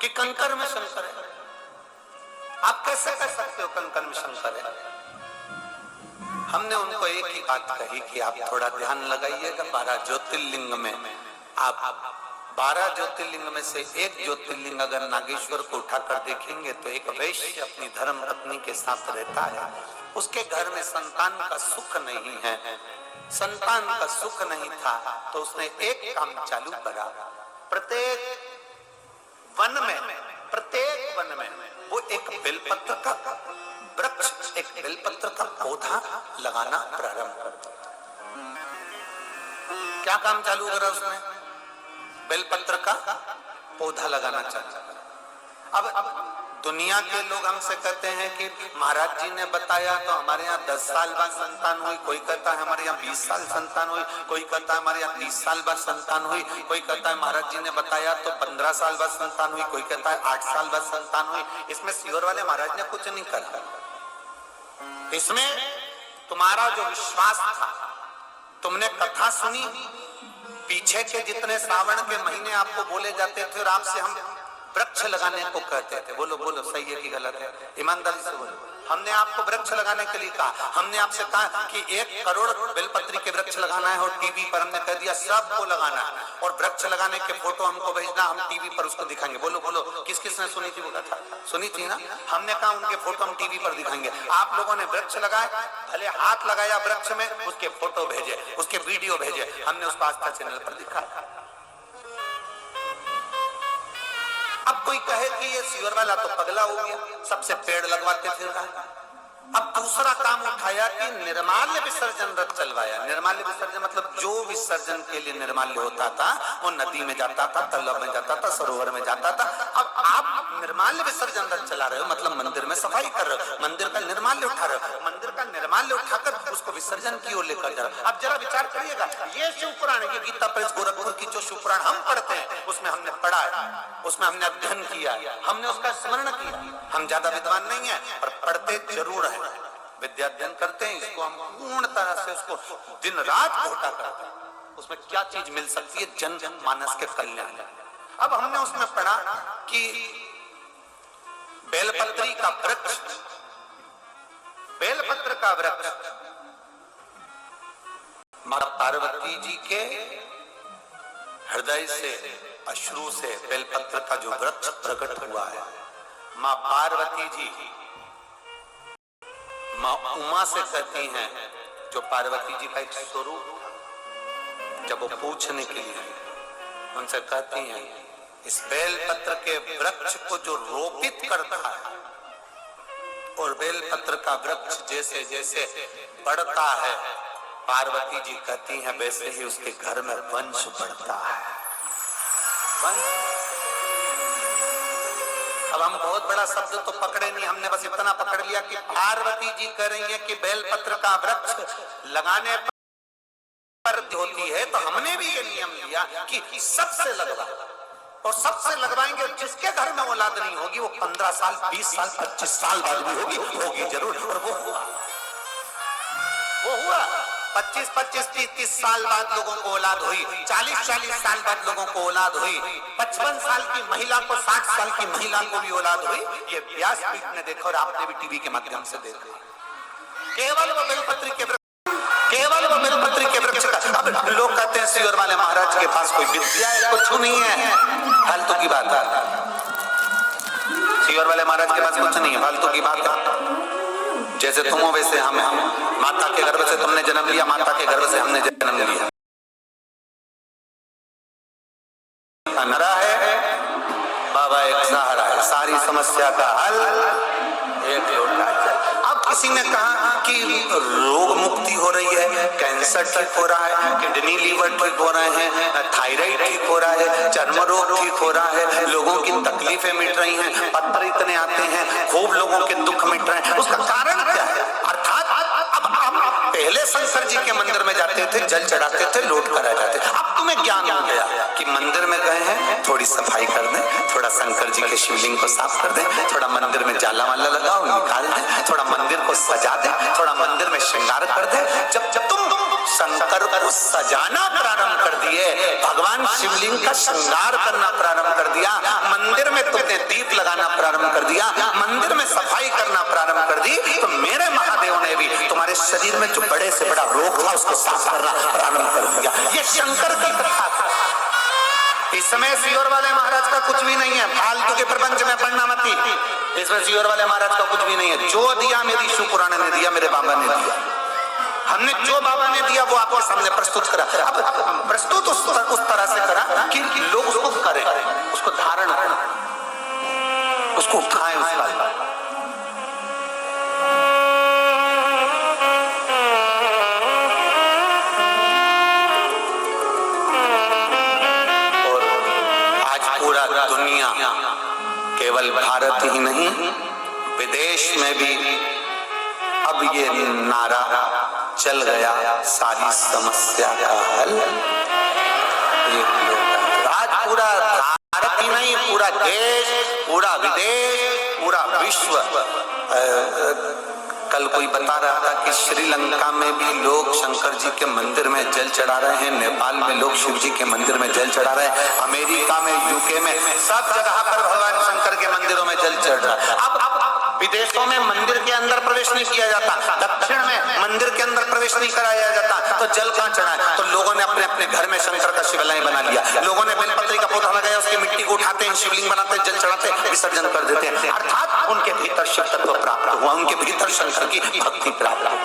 कि कंकर में शंकर है? आप कैसे कह सकते हो कंकर में शंकर है? हमने उनको एक ही बात कही कि आप थोड़ा ध्यान लगाइएगा। 12 ज्योतिर्लिंग में आप 12 ज्योतिर्लिंग में से एक ज्योतिर्लिंग अगर नागेश्वर को उठाकर देखेंगे तो एक वैश्य अपनी धर्म पत्नी के साथ रहता है, उसके घर में संतान का सुख नहीं है, संतान का सुख नहीं था, तो उसने एक काम चालू करा। प्रत्येक वन में वो एक बेलपत्र का वृक्ष, एक बेलपत्र का पौधा लगाना प्रारंभ कर दिया। क्या काम चालू करा उसने? बेलपत्र का पौधा लगाना चालू। अब दुनिया के लोग हमसे कहते हैं कि महाराज जी ने बताया तो हमारे यहाँ 10 साल बाद संतान हुई, कोई कहता है हमारे यहाँ 20 साल संतान हुई, कोई कहता है हमारे यहाँ 30 साल बाद संतान हुई, कोई कहता है महाराज जी ने बताया तो 15 साल बाद संतान हुई, कोई कहता है 8 साल बाद संतान हुई। इसमें सीहोर वाले महाराज ने कुछ नहीं करा। इसमें तुम्हारा जो विश्वास था, तुमने कथा सुनी, पीछे के जितने श्रावण के महीने आपको बोले जाते थे और आपसे हम वृक्ष लगाने को कहते थे, बोलो बोलो सही है कि गलत है? ईमानदारी से बोलो। हमने आपको वृक्ष लगाने के लिए कहा, हमने आपसे कहा कि 1 करोड़ बेलपत्री के वृक्ष लगाना है, और टीवी पर हमने कह दिया सबको लगाना है, और वृक्ष लगाने के फोटो हमको भेजना, हम टीवी पर उसको दिखाएंगे। बोलो बोलो किस किस ने सुनी थी वो कथा? सुनी थी ना? हमने कहा उनके फोटो हम टीवी पर दिखाएंगे। आप लोगों ने वृक्ष लगाए, भले हाथ लगाया वृक्ष में, उसके फोटो भेजे, उसके वीडियो भेजे, हमने उसको आस्था चैनल पर दिखाया। अब कोई कहे कि ये सीवर वाला तो पगला हो गया, सबसे पेड़ लगवाते फिर रहा है। अब दूसरा काम उठाया कि निर्माल्य विसर्जन रथ चलवाया। निर्माल्य विसर्जन मतलब जो विसर्जन के लिए निर्माल्य होता था वो नदी में जाता था, तालाब में जाता था, सरोवर में जाता था। अब आप निर्माल्य विसर्जन रथ चला रहे हो, मतलब मंदिर में सफाई कर रहे हो, मंदिर का निर्माल्य उठा रहे हो, मंदिर का निर्माल्य उठाकर उसको विसर्जन की ओर लेकर जा रहे हो। अब जरा विचार करिएगा, ये शिव पुराण, ये गीता प्रेस गोरखपुर की जो शिव पुराण हम पढ़ते हैं, उसमें हमने पढ़ा है, उसमें हमने अध्ययन किया, हमने उसका स्मरण किया। हम ज्यादा विद्वान नहीं है पर पढ़ते जरूर है, विद्या अध्ययन करते हैं। इसको हम पूर्ण तरह से उसको दिन रात घोटा करते हैं, उसमें क्या चीज मिल सकती है जन मानस के कल्याण। अब हमने उसमें पढ़ा कि बेलपत्री का वृक्ष, बेलपत्र का वृक्ष माता पार्वती जी के हृदय से, अश्रु से बेलपत्र का जो वृक्ष प्रकट हुआ है, माँ पार्वती जी माँ उमा से कहती हैं, जो पार्वती जी का एक स्वरूप था, जब वो पूछने के लिए उनसे कहती हैं, इस बेलपत्र के वृक्ष को जो रोपित करता है, और बेलपत्र का वृक्ष जैसे जैसे बढ़ता है, पार्वती जी कहती हैं वैसे ही उसके घर में वंश बढ़ता है। अब हम बहुत बड़ा शब्द तो पकड़े नहीं, हमने बस इतना पकड़ लिया कि पार्वती जी कह रही है कि बेलपत्र का वृक्ष लगाने पर होती है, तो हमने भी ये नियम लिया कि सबसे लगवा, और सबसे लगवाएंगे। जिसके घर में औलाद नहीं होगी वो 15 साल 20 साल 25 साल बाद भी होगी जरूर। और वो हुआ 25-25 30-30 साल बाद लोगों को औलाद हुई, 40-40 साल बाद लोगों को औलाद हुई, 55 साल की महिला को 60 साल की महिला को भी औलाद हुई। ये व्यासपीठ ने देखा और आपने भी टीवी के माध्यम से देखा। केवल वो बेलपत्री के वृक्ष का। अब लोग कहते हैं सियोर वाले महाराज के पास कोई विद्या है, कुछ नहीं है, फालतू की बात है। सियोर वाले महाराज के पास कुछ नहीं है, फालतू की बात है। जैसे तुम हो वैसे हम हैं। माता के गर्भ से तुमने जन्म लिया, माता के गर्भ से हमने जन्म लिया। नरा है बाबा एक सहारा है, सारी समस्या का हल एक लोटा जल। अब किसी ने कहा कि रोग मुक्ति हो रही है, कैंसर ठीक हो रहा है, किडनी लीवर ठीक हो रहे हैं, थायराइड ठीक हो रहा है, चर्म रोग ठीक हो रहा है, लोगों की तकलीफें मिट रही हैं, पत्र इतने आते हैं, खूब लोगों के दुख मिट रहे हैं। उसका कारण क्या है? अर्थात अब पहले शंकर जी के मंदिर में जाते थे, जल चढ़ाते थे, लौट कर आ जाते थे। अब तुम्हें ज्ञान हो गया कि मंदिर में गए हैं, थोड़ी सफाई कर दें, थोड़ा शंकर जी के शिवलिंग को साफ कर दें, थोड़ा मंदिर में जाला वाला लगाओ, निकाल दें, थोड़ा मंदिर को सजा दे, थोड़ा मंदिर में श्रृंगार कर दे। जब तुम शंकर को सजाना प्रारंभ कर दिए, भगवान शिवलिंग का श्रृंगार करना प्रारंभ कर दिया, मंदिर में तुमने दीप लगाना प्रारंभ कर दिया, मंदिर में सफाई करना प्रारंभ कर दी, तो मेरे महादेव ने भी तुम्हारे शरीर में जो बड़े से बड़ा रोग था उसको साफ करना प्रारंभ कर दिया। ये शंकर की कथा था। इस समय सियोर वाले महाराज का कुछ भी नहीं है, फालतू के प्रपंच में पढ़ना मत। इसमें सियोर वाले महाराज का कुछ भी नहीं है। जो दिया मेरी शिव पुराण ने दिया, मेरे बाबा ने दिया, हमने जो बाबा ने दिया वो आपके सामने प्रस्तुत करा। अब प्रस्तुत उस तरह से करा कि लोग उसको करें, उसको धारण करें, उसको उठाएं। दुनिया केवल भारत ही नहीं, विदेश में भी अब ये नारा चल गया, सारी समस्या का हल आज पूरा भारत ही नहीं, पूरा देश, पूरा विदेश, पूरा विश्व। कल कोई बता रहा था कि श्रीलंका में भी लोग शंकर जी के मंदिर में जल चढ़ा रहे हैं, नेपाल में लोग शिव जी के मंदिर में जल चढ़ा रहे हैं, अमेरिका में, यूके में, सब जगह पर भगवान शंकर के मंदिरों में जल चढ़ रहा है। अब विदेशों में मंदिर के अंदर प्रवेश नहीं किया जाता, दक्षिण में मंदिर के अंदर प्रवेश नहीं कराया जाता, तो जल कहाँ चढ़ाए? तो लोगों ने अपने अपने घर में शंकर का शिवालय बना लिया। लोगों ने बेलपत्री का पौधा लगाया, उसकी मिट्टी को उठाते हैं, शिवलिंग बनाते हैं, जल चढ़ाते हैं, विसर्जन कर देते हैं। अर्थात उनके भीतर शिव तत्व प्राप्त हुआ, उनके भीतर शंकर की भक्ति प्राप्त हुई।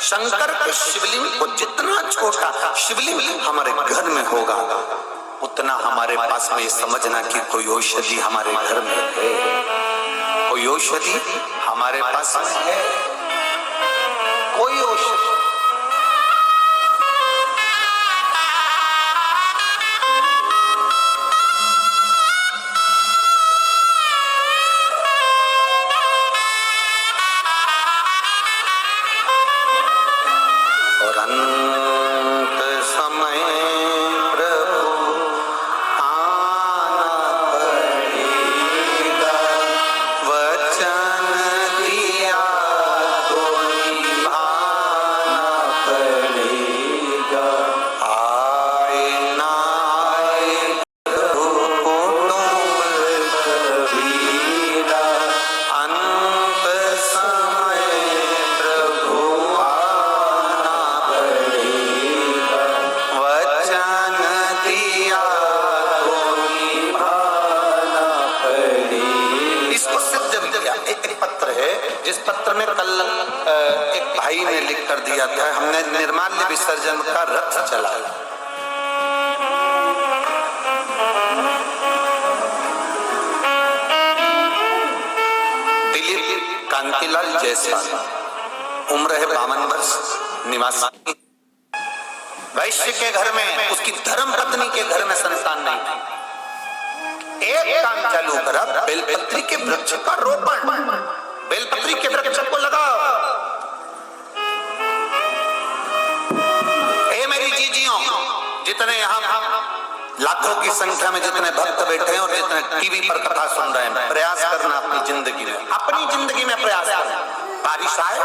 शंकर के शिवलिंग को जितना छोटा शिवलिंग हमारे घर में होगा, उतना हमारे पास में समझना कि कोई औषधि हमारे घर में है, कोई औषधि हमारे पास में है, कोई औषधि। अंत समय प्रभु आना पड़ेगा, वचन जिस पत्र में कल एक भाई ने लिख कर दिया था, हमने निर्माल्य विसर्जन का रथ चलाया। दिलीप कांतिलाल जायसवाल, उम्र है 52 वर्ष, निवासी वैश्य के घर में, उसकी धर्म पत्नी के घर में संतान नहीं थी। एक काम चालू करा, बेलपत्री के वृक्ष का रोपण, बेलपत्री के वृक्ष को लगाओ। ए मेरी जीजियों, जितने यहाँ लाखों की संख्या में जितने भक्त बैठे हैं और जितने टीवी पर कथा सुन रहे हैं, प्रयास करना अपनी जिंदगी में प्रयास करना। बारिश आए,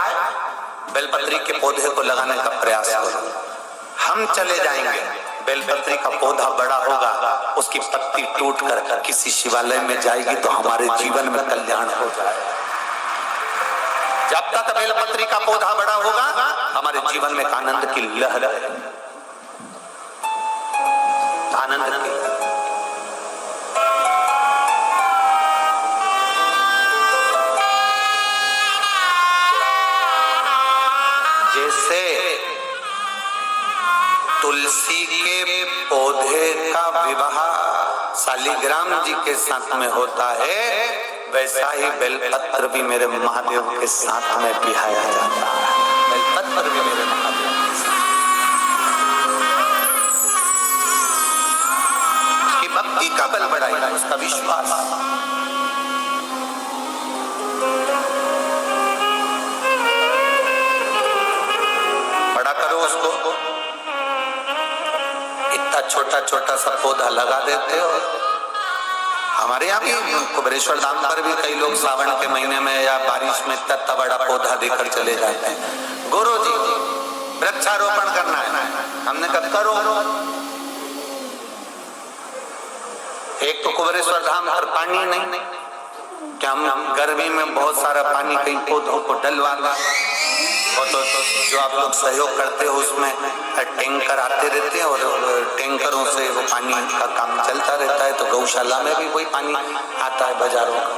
बेलपत्री के पौधे को लगाने का प्रयास करो। हम चले जाएंगे, बेलपत्री का पौधा बड़ा होगा, उसकी पत्ती टूट कर किसी शिवालय में जाएगी तो हमारे जीवन में कल्याण हो जाएगा। जब तक बेलपत्री का पौधा बड़ा होगा, हमारे जीवन में आनंद की लहर है, आनंद की। जैसे तुलसी के पौधे का विवाह शालिग्राम जी के साथ में होता है, वैसा ही बेलपत्र भी मेरे महादेव के साथ में बिहाया जाता है। बेलपत्र भी मेरे महादेव के साथ, उसकी भक्ति का बल बढ़ाएगा, उसका विश्वास। बड़ा करो उसको। छोटा छोटा सा पौधा लगा देते हो। हमारे यहाँ भी कुबेरेश्वर धाम पर भी कई लोग सावन के महीने में या बारिश में इतना बड़ा पौधा देकर चले जाते हैं। गुरु जी वृक्षारोपण करना है, हमने कहा करो। एक तो कुबेरेश्वर धाम पर पानी नहीं, क्या हम गर्मी में बहुत सारा पानी कहीं पौधों को डलवा, तो जो आप लोग सहयोग करते हो उसमें टैंकर आते रहते हैं और टैंकरों से वो पानी का काम चलता रहता है। तो गौशाला में भी वही पानी आता है बाजारों का।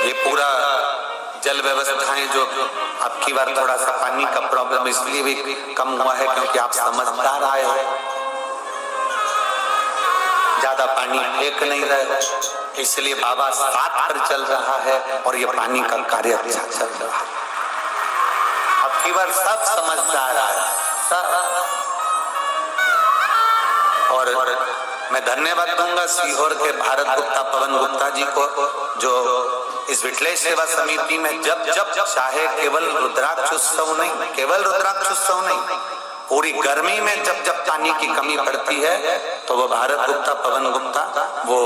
ये पूरा जल व्यवस्थाएं जो आपकी बार थोड़ा सा पानी का प्रॉब्लम इसलिए भी कम हुआ है क्योंकि आप समझदार आए हो, ज्यादा पानी फेंक नहीं रहे, इसलिए बाबा साथ पर चल रहा है और ये पानी का कार्य अच्छा चल रहा है। अब की बार सब समझदार आए और मैं धन्यवाद दूंगा सीहोर के भारत गुप्ता, पवन गुप्ता जी को, जो इस विठलेश सेवा समिति में जब जब चाहे केवल रुद्राक्ष उत्सव नहीं, पूरी गर्मी में जब जब पानी की कमी पड़ती है तो वो भारत गुप्ता, पवन गुप्ता, वो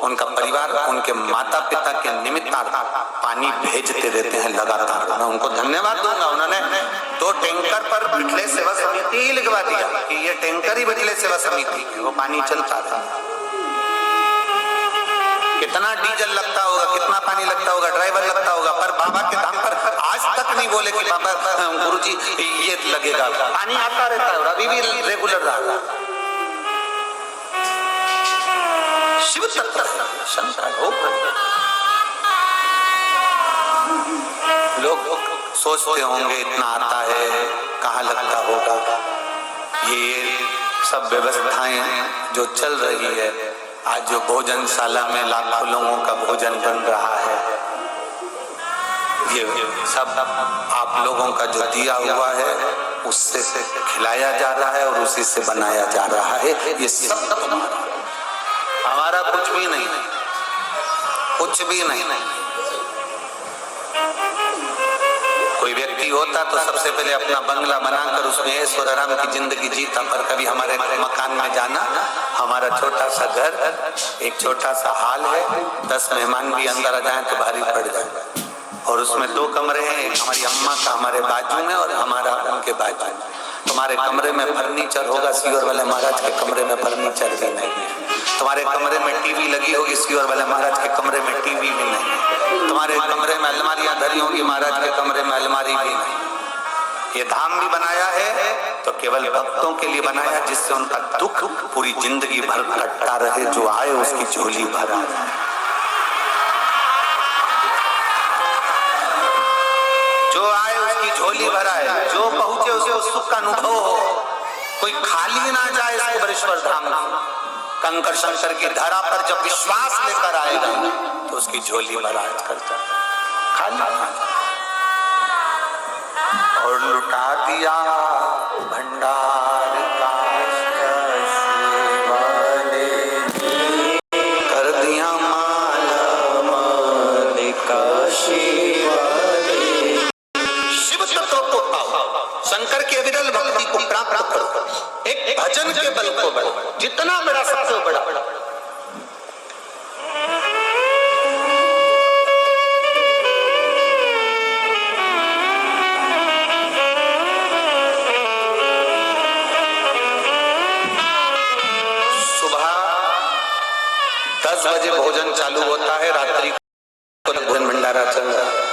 उनका परिवार, उनके माता पिता के निमित्त पानी भेजते रहते हैं लगातार। मैं उनको धन्यवाद दूंगा। उन्होंने 2 टैंकर पर विठलेश सेवा समिति ही लिखवा दिया कि ये टैंकर ही विठलेश सेवा समिति है, वो पानी चलता रहा। कितना डीजल लगता होगा, कितना पानी लगता होगा, ड्राइवर लगता होगा, पर बाबा के धाम पर आज तक नहीं बोले कि बाबा गुरुजी ये लगेगा। पानी आता रहता है और अभी भी रेगुलर रहा। शिव तत्व शंकर हो। लोग सोचते होंगे इतना आता है कहाँ लगता होगा। ये सब व्यवस्थाएं जो चल रही है, आज जो भोजनशाला में लाखों लोगों का भोजन बन रहा है, ये सब आप लोगों का जो दिया हुआ है उससे खिलाया जा रहा है और उसी से बनाया जा रहा है। ये सब हमारा कुछ भी नहीं, कुछ भी नहीं। कोई व्यक्ति होता तो सबसे पहले अपना बंगला बनाकर उसमें ऐशो आराम की जिंदगी जीता, पर कभी हमारे मकान में जाना, हमारा छोटा सा घर, एक छोटा सा हाल है, 10 मेहमान भी अंदर आ जाए तो भारी पड़ जाए, और उसमें 2 कमरे हैं, एक हमारी अम्मा का हमारे बाजू में और हमारा उनके बाजू में। तुम्हारे कमरे में फर्नीचर होगा, सीहोर वाले महाराज के कमरे में फर्नीचर भी नहीं है। तुम्हारे कमरे में टीवी लगी होगी, सीहोर वाले महाराज के कमरे में टीवी भी नहीं है। तुम्हारे कमरे में अलमारियां धरी होंगी, महाराज के कमरे में अलमारी भी नहीं। ये धाम भी बनाया है तो केवल भक्तों के लिए बनाया, जिससे उनका दुख पूरी जिंदगी भर कटता रहे, जो आए उसकी झोली भरा। झोली भराए, जो पहुंचे उसको सुख का अनुभव हो, कोई खाली ना जाए इस कुबेरेश्वर धाम में। कंकर शंकर की धरा पर जब विश्वास लेकर आएगा तो उसकी झोली भराए करता खाली और लुटा दिया भंडार का, कर दिया माला मालिका शिव तत्व को पाओ, शंकर के विरल भक्ति को प्राप्त करो, एक भजन के बल को बढ़ो, जितना बड़ा सबसे बड़ा। सुबह 10 बजे भोजन चालू होता है, रात्रि को भोजन भंडारा चल रहा है।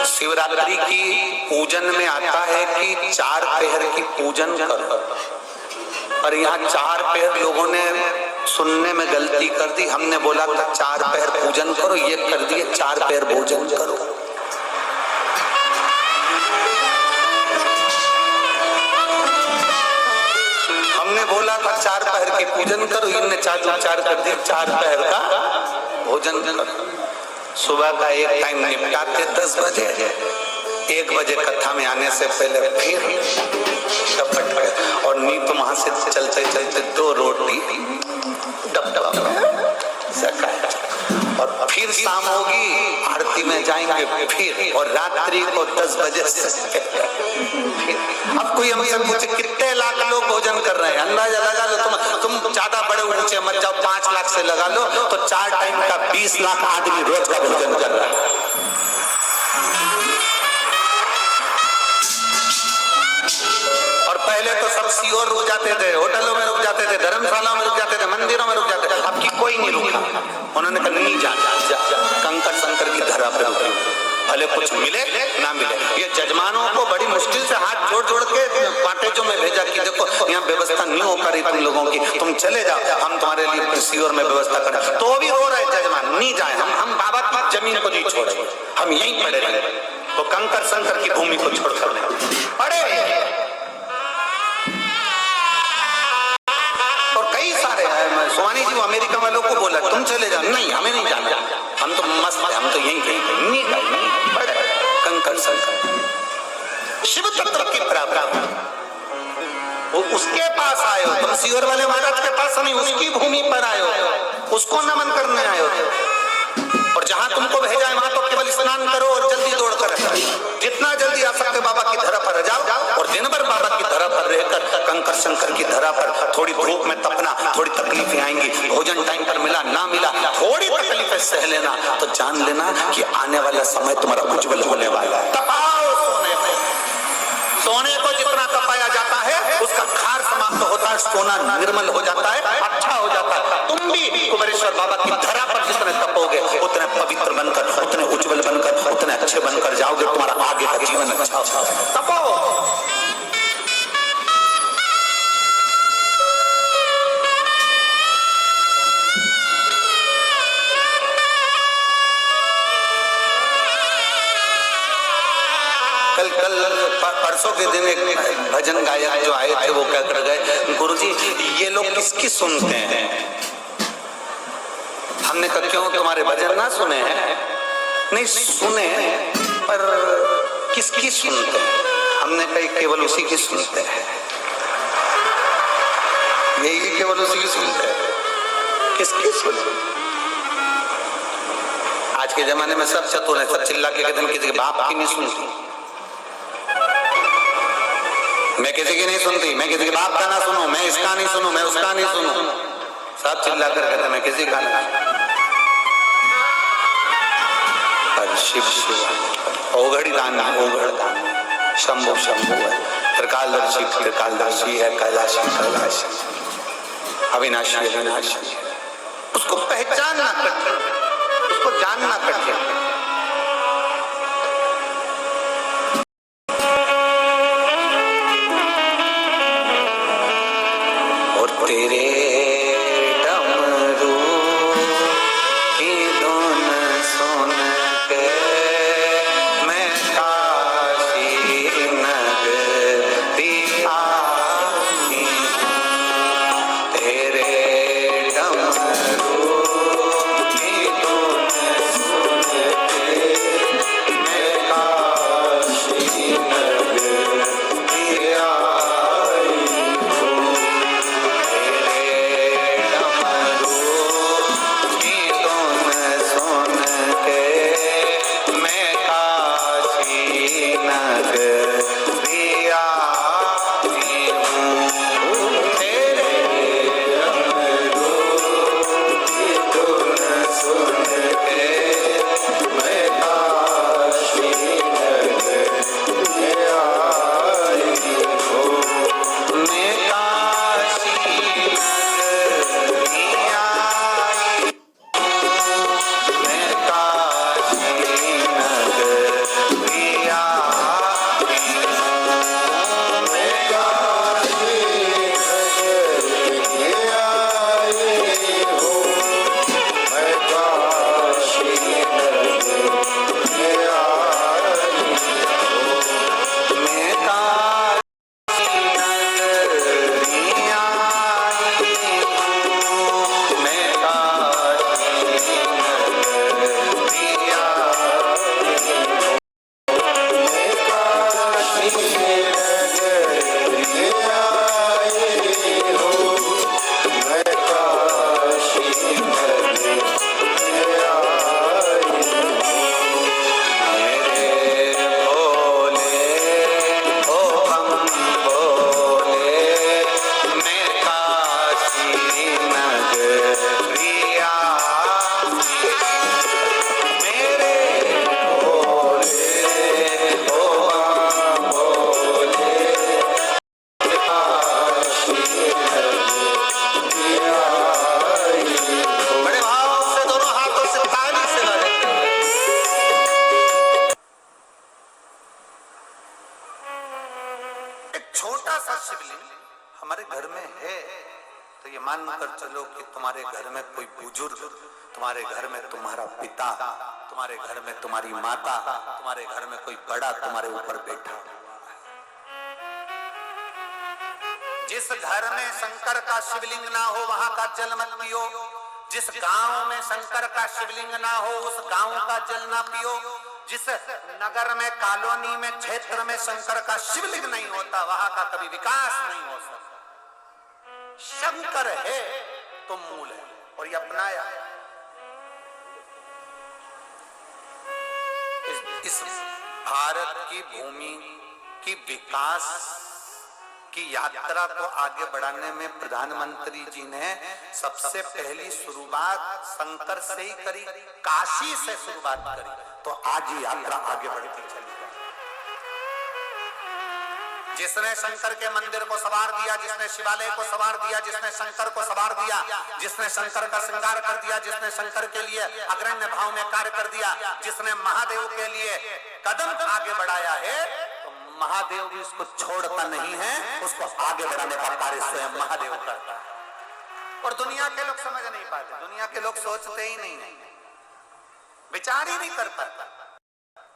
शिवरात्रि की पूजन में आता है कि 4 पहर की पूजन करो, पर यहाँ 4 पहर लोगों ने सुनने में गलती कर दी। हमने बोला था 4 पहर पूजन करो, ये कर दिए 4 पहर भोजन करो। हमने बोला था 4 पहर की पूजन करो, इनने 4 कर दिए 4 पहर का भोजन करो। सुबह का एक टाइम निपटाते 10 बजे, 1 बजे कथा में आने से पहले फिर टपट गए और नीत वहां से चलते चलते 2 रोटी डबडबा और फिर शाम होगी, आरती में जाएंगे फिर, और रात्रि को 10 बजे से अब कोई हमसे पूछे कितने लाख लोग भोजन कर रहे हैं, अंदाजा लगा लो। तुम ज्यादा बड़े ऊंचे मत जाओ, 5 लाख से लगा लो तो 4 टाइम का 20 लाख आदमी रोज का भोजन कर रहा है। और पहले तो सब सीओर रुक जाते थे, होटलों में रुक जाते थे, धर्मशालाओं में रुक जाते थे, मंदिरों में रुक जाते थे, अब की कोई नहीं रुका। उन्होंने कहा नहीं जाना, कंकर शंकर की धरा पर रुके, भले कुछ मिले ना मिले। ये जजमानों को बड़ी मुश्किल से हाथ जोड़ जोड़ के कॉटेजों में भेजा कि देखो यहाँ व्यवस्था नहीं हो पा रही तुम लोगों की, तुम चले जाओ, हम तुम्हारे लिए सीओर में व्यवस्था करें। तो भी रो रहे जजमान, नहीं जाए, हम बाबा की जमीन को नहीं छोड़े, हम यहीं पड़े रहे। तो कंकर शंकर की भूमि को छोड़कर पड़े। और कई सारे सोमानी जी अमेरिका वालों को बोला तुम चले जाओ, नहीं हमें नहीं जाना, हम तो मस्त है, हम तो यहीं कहीं नहीं पड़े। कंकर शंकर शिव तत्व की प्राप्ति, वो उसके पास आए हो, तुम सीवर वाले महाराज के पास नहीं, उसकी भूमि पर आए हो, उसको नमन करने आए हो। और जहां तुमको भेजा है वहां तो केवल स्नान करो और जल्दी दौड़ कर, जितना जल्दी आ सकते बाबा की धरा पर जाओ और दिन भर बाबा की धरा पर रहकर कंकर शंकर की धरा पर थोड़ी धूप में तपना, थोड़ी तकलीफें आएंगी, भोजन टाइम पर मिला ना मिला, थोड़ी तकलीफें सह लेना, तो जान लेना कि आने वाला समय तुम्हारा उज्जवल होने वाला है। तपाओ सोने में, सोने को जितना तपाया जाता है उसका खार समाप्त होता है, सोना निर्मल हो जाता है, अच्छा हो जाता है। तुम भी कुबेरेश्वर बाबा की धरा पर जितने तपोगे उतने पवित्र बनकर, उतने उज्जवल बनकर, उतने अच्छे बनकर जाओगे, तुम्हारा आगे का जीवन अच्छा होगा। तपो। कल परसों के दिन एक भजन गायक जो आए थे वो क्या कर गए, गुरुजी ये लोग किसकी सुनते हैं? हमने कहा क्यों, तुम्हारे भजन ना सुने हैं? नहीं सुने, पर किसकी सुनते हैं? हमने कहा केवल उसी की सुनते हैं, यही केवल उसी की सुनते हैं। किसकी सुनते? आज के जमाने में सब चतुर है, सब चिल्ला के कहते हैं किसी के बाप की नहीं सुनती, मैं किसी की नहीं सुनती, मैं किसी के बाप का ना सुनूं, मैं इसका नहीं सुनूं, मैं उसका नहीं सुनूं, सब चिल्ला कर कहते मैं किसी का नहीं। पर शिव शिव ओघड़ी दान, ओघड़ दान, शंभु शंभु है, त्रिकालदर्शी त्रिकालदर्शी है, कैलाशी कैलाशी, अविनाशी अविनाशी। उसको पहचानना कठिन, उसको जानना कठिन। तेरे डमरू की धुन सुन के मैं घर में है तो ये मान कर चलो कि तुम्हारे घर में कोई बुजुर्ग, तुम्हारे घर में तुम्हारा पिता, तुम्हारे घर में तुम्हारी माता, तुम्हारे घर में कोई बड़ा तुम्हारे ऊपर बैठा। जिस घर में शंकर का शिवलिंग ना हो वहां का जल मत पियो। जिस गांव में शंकर का शिवलिंग ना हो उस गांव का जल ना पियो। जिस नगर में, कॉलोनी में, क्षेत्र में शंकर का शिवलिंग नहीं होता वहां का कभी विकास नहीं हो सकता। शंकर है तो मूल है और ये अपनाया। इस भारत की भूमि की विकास की यात्रा को आगे बढ़ाने में प्रधानमंत्री जी ने सबसे पहली शुरुआत शंकर से ही करी, काशी से शुरुआत करी। तो आज ये यात्रा आगे बढ़ती चली गई। जिसने शंकर के मंदिर को संवार दिया, जिसने शिवालय को संवार दिया, जिसने शंकर को संवार दिया, जिसने शंकर का श्रृंगार कर दिया, जिसने शंकर के लिए अग्रण्य भाव में कार्य कर दिया, जिसने महादेव के लिए कदम आगे बढ़ाया है, महादेव भी उसको छोड़ता नहीं है, उसको आगे बढ़ाने का कार्य स्वयं महादेव करता है। और दुनिया के लोग समझ नहीं पाते, दुनिया के लोग सोचते ही नहीं है, विचार ही नहीं कर पाता।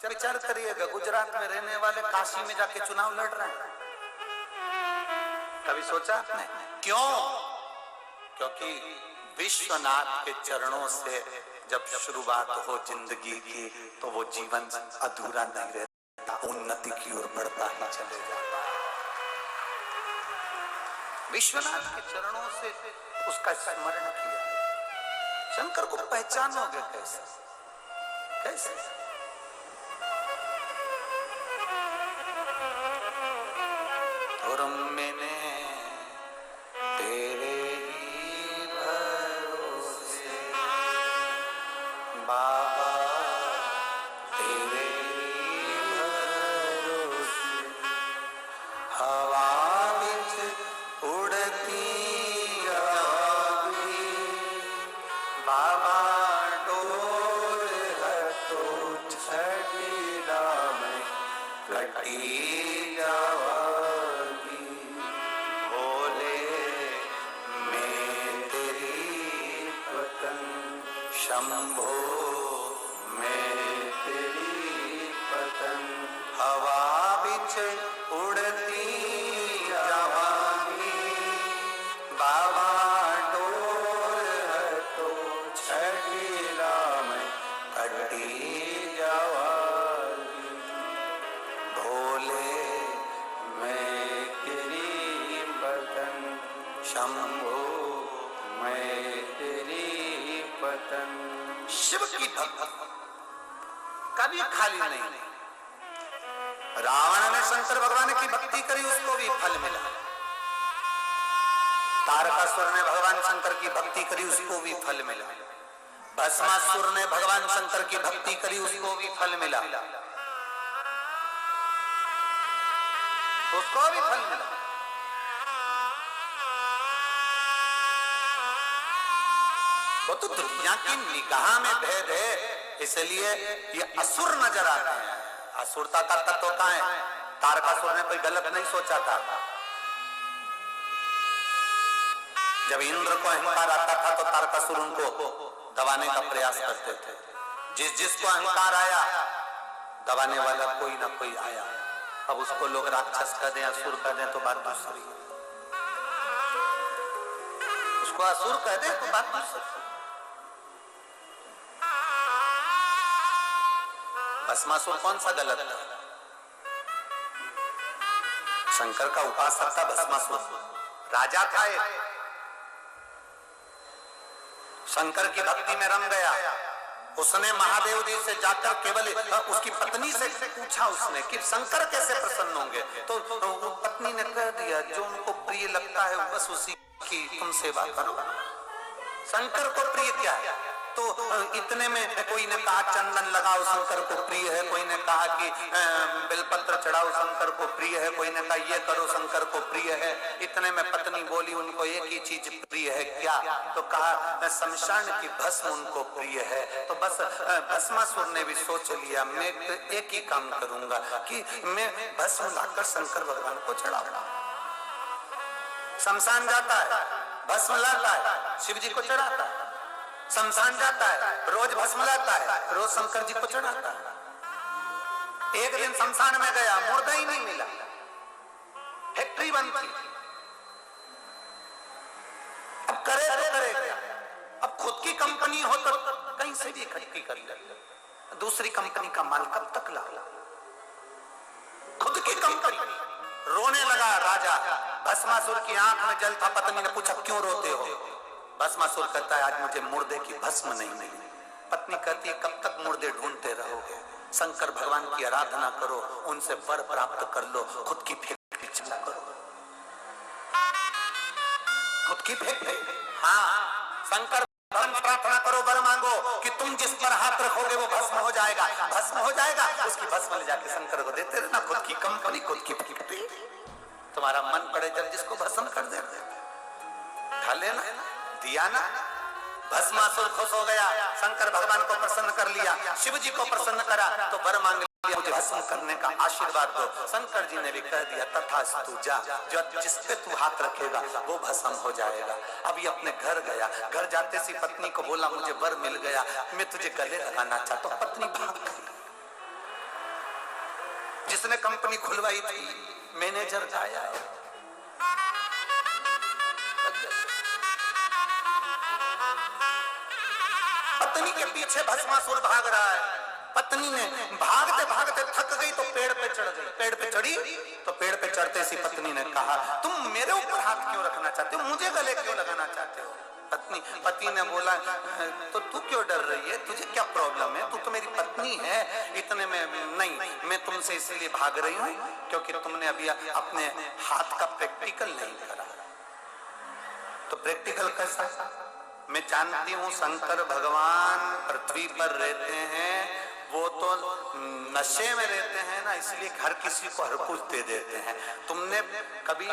जब विचार करिएगा, गुजरात में रहने वाले काशी में जाके चुनाव लड़ रहे हैं, कभी सोचा आपने? क्यों? क्योंकि विश्वनाथ के चरणों से जब शुरुआत हो जिंदगी की तो वो जीवन अधूरा नहीं रहता, उन्नति की ओर बढ़ता ही चले जाता है। विश्वनाथ के चरणों से उसका स्मरण किया। शंकर को पहचानोगे कैसे? कैसे? धर्म मैंने तेरे ही भरोसे बाबा, तेरे ही भरोसे हवा विच उड़ती आवी बाबा डोर है तो छड़ीला में कटी जावागी। भोले मैं तेरी पतंग, शंभो मैं तेरी पतंग, हवा बिच उड़ती जावागी बाबा डोर है तो छड़ीला में कटी जावागी। भोले मैं तेरी पतंग, शंभो मैं तेरी पतंग। शिव की भक्ति कभी खाली नहीं। रावण ने शंकर भगवान की भक्ति करी, उसको भी फल मिला। तारकासुर ने भगवान शंकर की भक्ति करी, उसको भी फल मिला। भस्मासुर ने भगवान शंकर की भक्ति करी, उसको भी फल मिला, उसको भी फल मिला। वो तो दुनिया की निगाह में भेद है, इसलिए ये असुर नजर आते हैं। असुरता का तत्व कहाँ है? तारकासुर ने कोई गलत नहीं सोचा था। जब इंद्र को अहंकार आता था तो तारकासुर उनको दबाने का प्रयास करते थे। जिसको अहंकार आया, दबाने वाला कोई ना कोई आया। अब उसको लोग राक्षस कह दें, असुर कह दें तो बात दूसरी है। उसको असुर कह दें तो बात दूसरी। भस्मासुर कौन सा गलत था? शंकर का उपासक था भस्मासुर, राजा था एक, शंकर की भक्ति में रम गया। उसने महादेव जी से जाकर केवल उसकी पत्नी से पूछा उसने कि शंकर कैसे प्रसन्न होंगे, तो पत्नी ने कह दिया जो उनको प्रिय लगता है बस उसी की तुम सेवा करो। शंकर को प्रिय क्या है? तो इतने में कोई ने कहा चंदन लगाओ शंकर को प्रिय है, कोई ने कहा कि बेलपत्र चढ़ाओ शंकर को प्रिय है, कोई ने कहा ये करो शंकर को प्रिय है। इतने में पत्नी बोली उनको एक ही चीज प्रिय है, क्या? तो कहा शमशान की भस्म उनको प्रिय है। तो बस भस्मासुर ने भी सोच लिया मैं एक ही काम करूंगा कि मैं भस्म लाकर शंकर भगवान को चढ़ाऊंगा। शमशान जाता है, भस्म लाता है, शिव जी को चढ़ाता है। शमशान जाता है, रोज भस्म लाता है, रोज शंकर जी को चढ़ाता है। एक दिन शमशान में गया, मुर्दा ही नहीं मिला, फैक्ट्री बंद थी। अब करे तो करे क्या? अब खुद की कंपनी हो तो कहीं से भी इकट्ठी कर ले, दूसरी कंपनी का माल कब तक ला? खुद की कंपनी। रोने लगा राजा। भस्मासुर की आंख में जल था। पत्नी ने पूछा क्यों रोते हो? भस्मासुर कहता है आज मुझे मुर्दे की भस्म नहीं मिली। पत्नी कहती है कब तक मुर्दे ढूंढते रहोगे? शंकर भगवान की आराधना करो, उनसे वर प्राप्त कर लो, खुद की फैक्ट्री चला करो, खुद की फैक्ट्री। हाँ, शंकर प्रार्थना करो, वर मांगो कि तुम जिस पर हाथ रखोगे वो भस्म हो जाएगा, भस्म हो जाएगा, उसकी भस्म ले जाके शंकर को देते रहना। खुद की कंपनी, खुद की फैक्ट्री। तुम्हारा मन पड़े जब जिसको भस्म कर दे, खा लेना, दिया ना। भस्मासुर खुश हो गया, शंकर भगवान को प्रसन्न कर लिया, शिव जी को प्रसन्न करा तो वर मांग लिया, मुझे भस्म करने का आशीर्वाद दो। शंकर जी ने भी कह दिया तथास्तु, जा, जो जिस पे तू हाथ रखेगा वो भस्म हो जाएगा। अभी अपने घर गया, घर जाते सी पत्नी को बोला मुझे वर मिल गया, मैं तुझे गले लगाना चाहता हूं। पत्नी भाग गई। जिसने कंपनी खुलवाई थी मैनेजर आया, पत्नी के पीछे भस्मासुर भाग रहा है। पत्नी ने भागते भागते थक गई तो पेड़ पे चढ़ गई। पेड़ पे चढ़ी तो पेड़ पे चढ़ते सी पत्नी ने कहा तुम मेरे ऊपर हाथ क्यों रखना चाहते हो, मुझे गले क्यों लगाना चाहते हो? पति ने बोला तो तू क्यों डर रही है, तुझे क्या प्रॉब्लम है, तू तो मेरी पत्नी है। इतने में नहीं, मैं तुमसे इसलिए भाग रही हूँ क्योंकि तुमने अभी अपने हाथ का प्रैक्टिकल नहीं करा। तो प्रैक्टिकल कैसा? मैं जानती हूँ शंकर भगवान पृथ्वी पर रहते हैं, वो तो नशे में रहते हैं ना, इसलिए हर किसी को हर कुछ दे देते हैं। तुमने कभी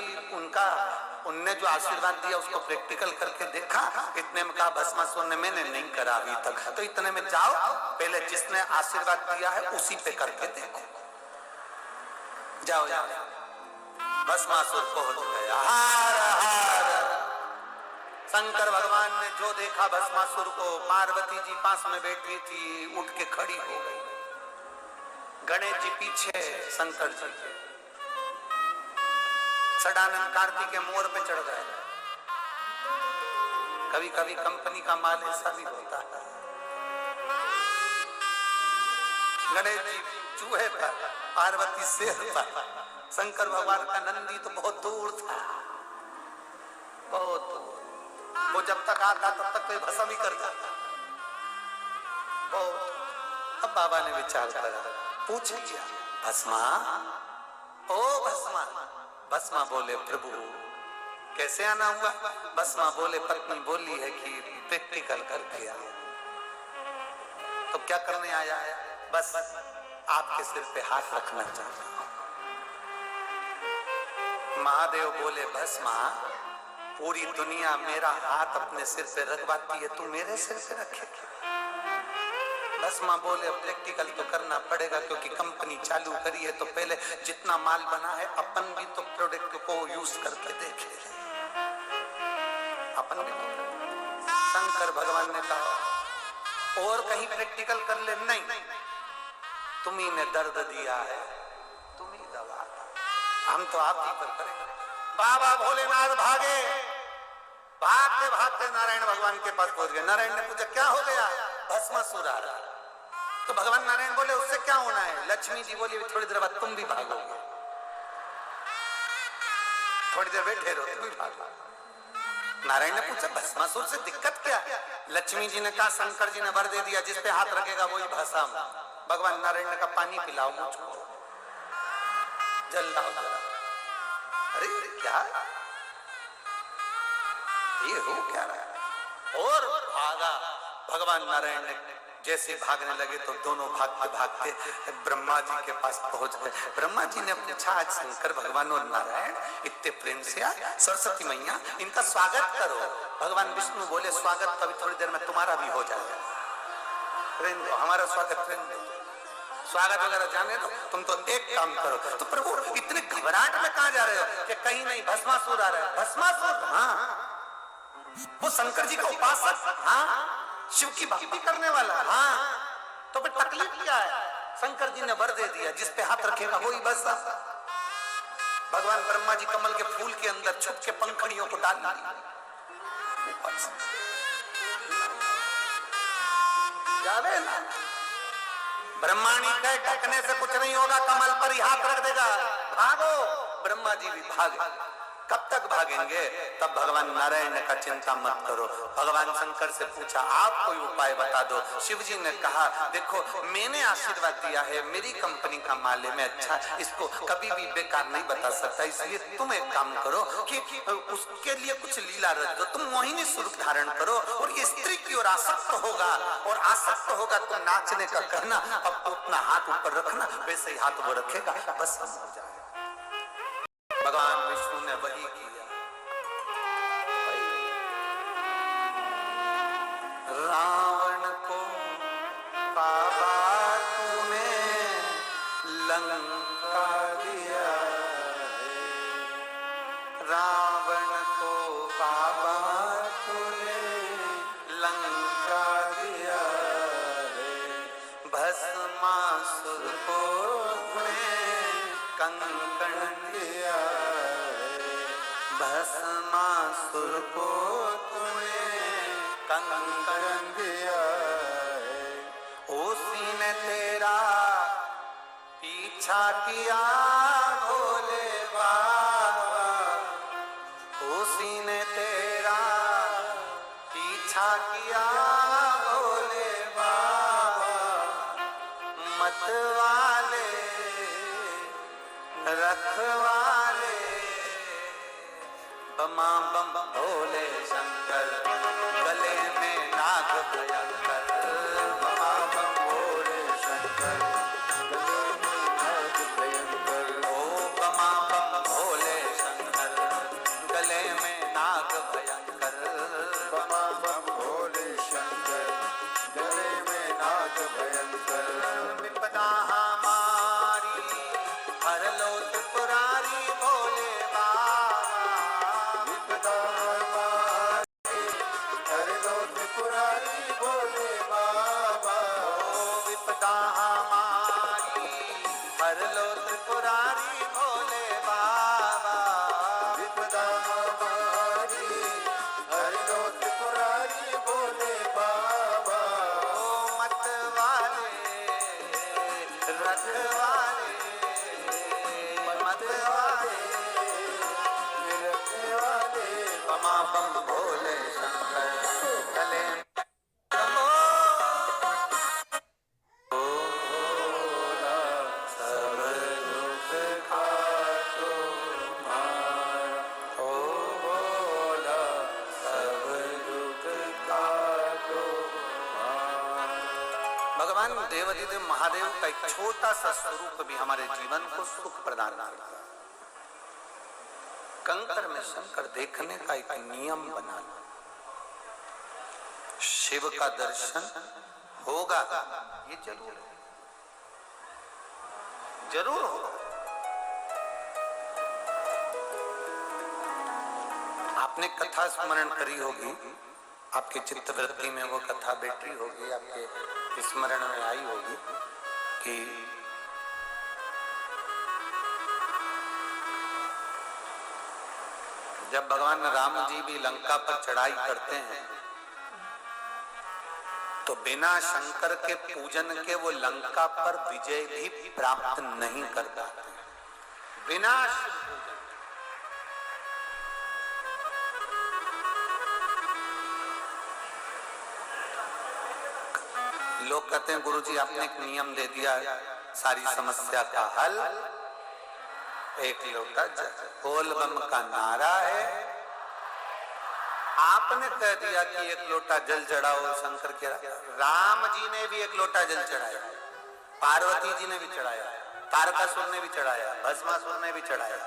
उनने जो आशीर्वाद दिया उसको प्रैक्टिकल करके देखा? इतने में कहा भस्मासुर ने मैंने नहीं करा अभी तक। तो इतने में जाओ, पहले जिसने आशीर्वाद दिया है उसी पे करके देखो। जाओ जाओ। भस्मासुर पहुंच गया। हार हार। शंकर भगवान ने जो देखा भस्मासुर को, पार्वती जी पास में बैठी थी, उठ के खड़ी हो गई। गणेश जी पीछे, शंकर जी सदानंद कार्तिक के मोर पे चढ़ गए। कभी कभी कंपनी का माल ऐसा भी होता है। गणेश जी चूहे पर, पार्वती शेर पर, शंकर भगवान का नंदी तो बहुत दूर था, बहुत दूर। वो जब तक आता तब तक कोई भस्म ही कर जाता। अब बाबा ने विचार करा, पूछ लिया भस्मा, ओ भस्मा। भस्मा बोले प्रभु कैसे आना हुआ? भस्मा बोले पत्नी बोली है कि प्रैक्टिकल करके आया। तो क्या करने आया है? बस आपके सिर पे हाथ रखना चाहता हूं। महादेव बोले भस्मा पूरी दुनिया मेरा हाथ अपने सिर पे रखवाती है, तू मेरे सिर पे रखेगी? भस्मा बोले प्रैक्टिकल तो करना पड़ेगा क्योंकि कंपनी चालू करी है, तो पहले जितना माल बना है अपन भी तो प्रोडक्ट को यूज करके देखे, अपन भी। शंकर भगवान ने कहा और कहीं प्रैक्टिकल कर ले। नहीं, तुम्ही ने दर्द दिया है, तुम ही दवा, हम तो आप ही पर करेंगे। बाबा भोलेनाथ भागे, भागते भागते नारायण भगवान के पास पहुंच गए। नारायण ने पूछा क्या हो गया? भस्मासुर आ रहा। तो भगवान नारायण बोले उससे क्या होना है? लक्ष्मी जी बोली थोड़ी देर बाद तुम भी भागोगे, थोड़ी देर बैठे रहो, तुम भी भागो। नारायण ने पूछा भस्मासुर से दिक्कत क्या? लक्ष्मी जी ने कहा शंकर जी ने वर दे दिया जिस पे हाथ रखेगा वही भस्म। भगवान नारायण ने कहा पानी पिलाओ मुझको, जल लाओ जरा। अरे क्या ये हो क्या रहा है? और भागा। भगवान नारायण ने जैसे भागने लगे तो दोनों भागते भागते ब्रह्मा जी के पास पहुंच गए। ब्रह्मा जी ने पूछा आज शंकर भगवान और नारायण इतने प्रेम से आए, सरस्वती मैया इनका स्वागत करो। भगवान विष्णु बोले स्वागत तो अभी थोड़ी देर में तुम्हारा भी हो जाएगा, हमारा स्वागत स्वागत वगैरह जाने दो, तुम तो एक काम करो। तो प्रभु इतने घबराहट में कहां जा रहे हो? कि कहीं नहीं भस्मासुर आ रहा है। भस्मासुर? हाँ। वो शंकर जी का उपासक? हाँ। शिव की भक्ति करने वाला? हाँ। तो फिर तकलीफ क्या है? शंकर जी ने वर दे दिया, जिस पे हाथ रखेगा वही बस। भगवान ब्रह्मा जी कमल के फूल के अंदर छुप के पंखड़ियों को डाल दिया। जावे ना, ब्रह्माणी के ढकने से कुछ नहीं होगा, कमल पर ही हाथ रख देगा, भागो। ब्रह्मा जी भी भागे। कब तक भागेंगे? तब भगवान नारायण का चिंता मत करो। भगवान शंकर से पूछा आप कोई उपाय बता दो। शिव जी ने कहा देखो मैंने आशीर्वाद दिया है, मेरी कंपनी का माल है, मैं अच्छा इसको कभी भी बेकार नहीं बता सकता, इसलिए तुम एक काम करो कि उसके लिए कुछ लीला रच दो। तुम मोहिनी स्वरूप धारण करो और ये स्त्री की ओर आसक्त होगा, और आसक्त होगा तो नाचने का कहना, अब तो अपना हाथ ऊपर रखना, वैसे ही हाथ वो रखेगा, बस हो जाएगा। भगवान विष्णु ने वही किया। रावण को पापा तूने लंका दिया है, रावण को पापा तूने लंका दिया है, भस्मासुर को तूने कंकण दिया है, भस्मासुर को तूने कंकण दिया है, उसी ने तेरा पीछा किया भोले बाबा, उसी ने तेरा पीछा किया भोले बाबा, मतवाले रखवाले बमा बम भोले शंकर, गले में नाग भयंकर, बमा बम भोले शंकर, गले में नाग भयंकर, ओ बमा बम भोले शंकर, गले में नाग भयंकर, बमा बम भोले शंकर, गले में नाग भयंकर, विपदा हमारी हर लो त्रिपुरारी भोले बाबा, विपदा हमारी हर लो त्रिपुरारी भोले बाबा, ओ विपदा हमारी हर लो त्रिपुरारी भोले बाबा, विपदा हमारी हर लो त्रिपुरारी भोले बाबा, ओ मतवाले रखवाले बमा बम भोले शंकर, गले भोला सब दुख खातो मार, ओ भोला सब दुख खातो मार। भगवान देवाधिदेव महादेव का एक छोटा सा स्वरूप भी हमारे जीवन को सुख प्रदान करता है। कंकर में शंकर देखने का एक नियम बना लो। शिव का दर्शन होगा, ये जरूर है, जरूर होगा। आपने कथा स्मरण करी होगी, आपके चित्तवृत्ति में वो कथा बैठी होगी, आपके स्मरण में आई होगी कि जब भगवान राम जी भी लंका पर चढ़ाई करते हैं तो बिना शंकर के पूजन के वो लंका पर विजय भी प्राप्त नहीं कर पाते। बिना लोग कहते हैं गुरुजी आपने एक नियम दे दिया सारी समस्या का हल, एक लोटा जल। बोल बम का नारा है, आपने कह दिया कि एक लोटा जल चढ़ाओ शंकर के। राम जी ने भी एक लोटा जल चढ़ाया, पार्वती जी ने भी चढ़ाया, तारकासुर ने भी चढ़ाया, भस्मासुर ने भी चढ़ाया,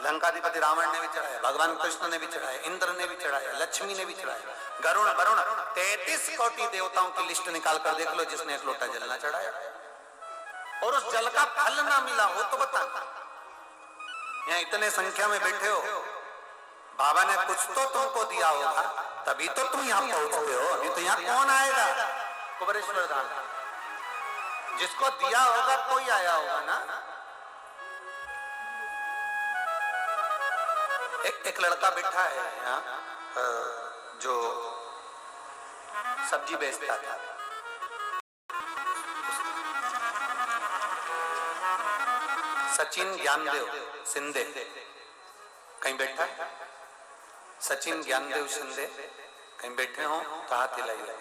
लंकाधिपति रावण ने भी चढ़ाया, भगवान कृष्ण ने भी चढ़ाया, इंद्र ने भी चढ़ाया, लक्ष्मी ने भी चढ़ाया, गरुण वरुण 33 कोटि देवताओं की लिस्ट निकाल कर देख लो जिसने एक लोटा जल ना चढ़ाया। और उस जल का फल ना मिला हो तो बता। यहाँ इतने संख्या में बैठे हो, बाबा ने कुछ तो तुमको दिया होगा, तभी तो तुम यहाँ पहुंचते हो। अभी तो यहाँ कौन आएगा कुबेरेश्वर धाम? जिसको दिया होगा कोई आया होगा ना। एक लड़का बैठा है यहाँ, जो सब्जी बेचता था। सचिन ज्ञानदेव शिंदे कहीं बैठा है? सचिन ज्ञानदेव शिंदे कहीं बैठे हो तो हाथ हिलाइए।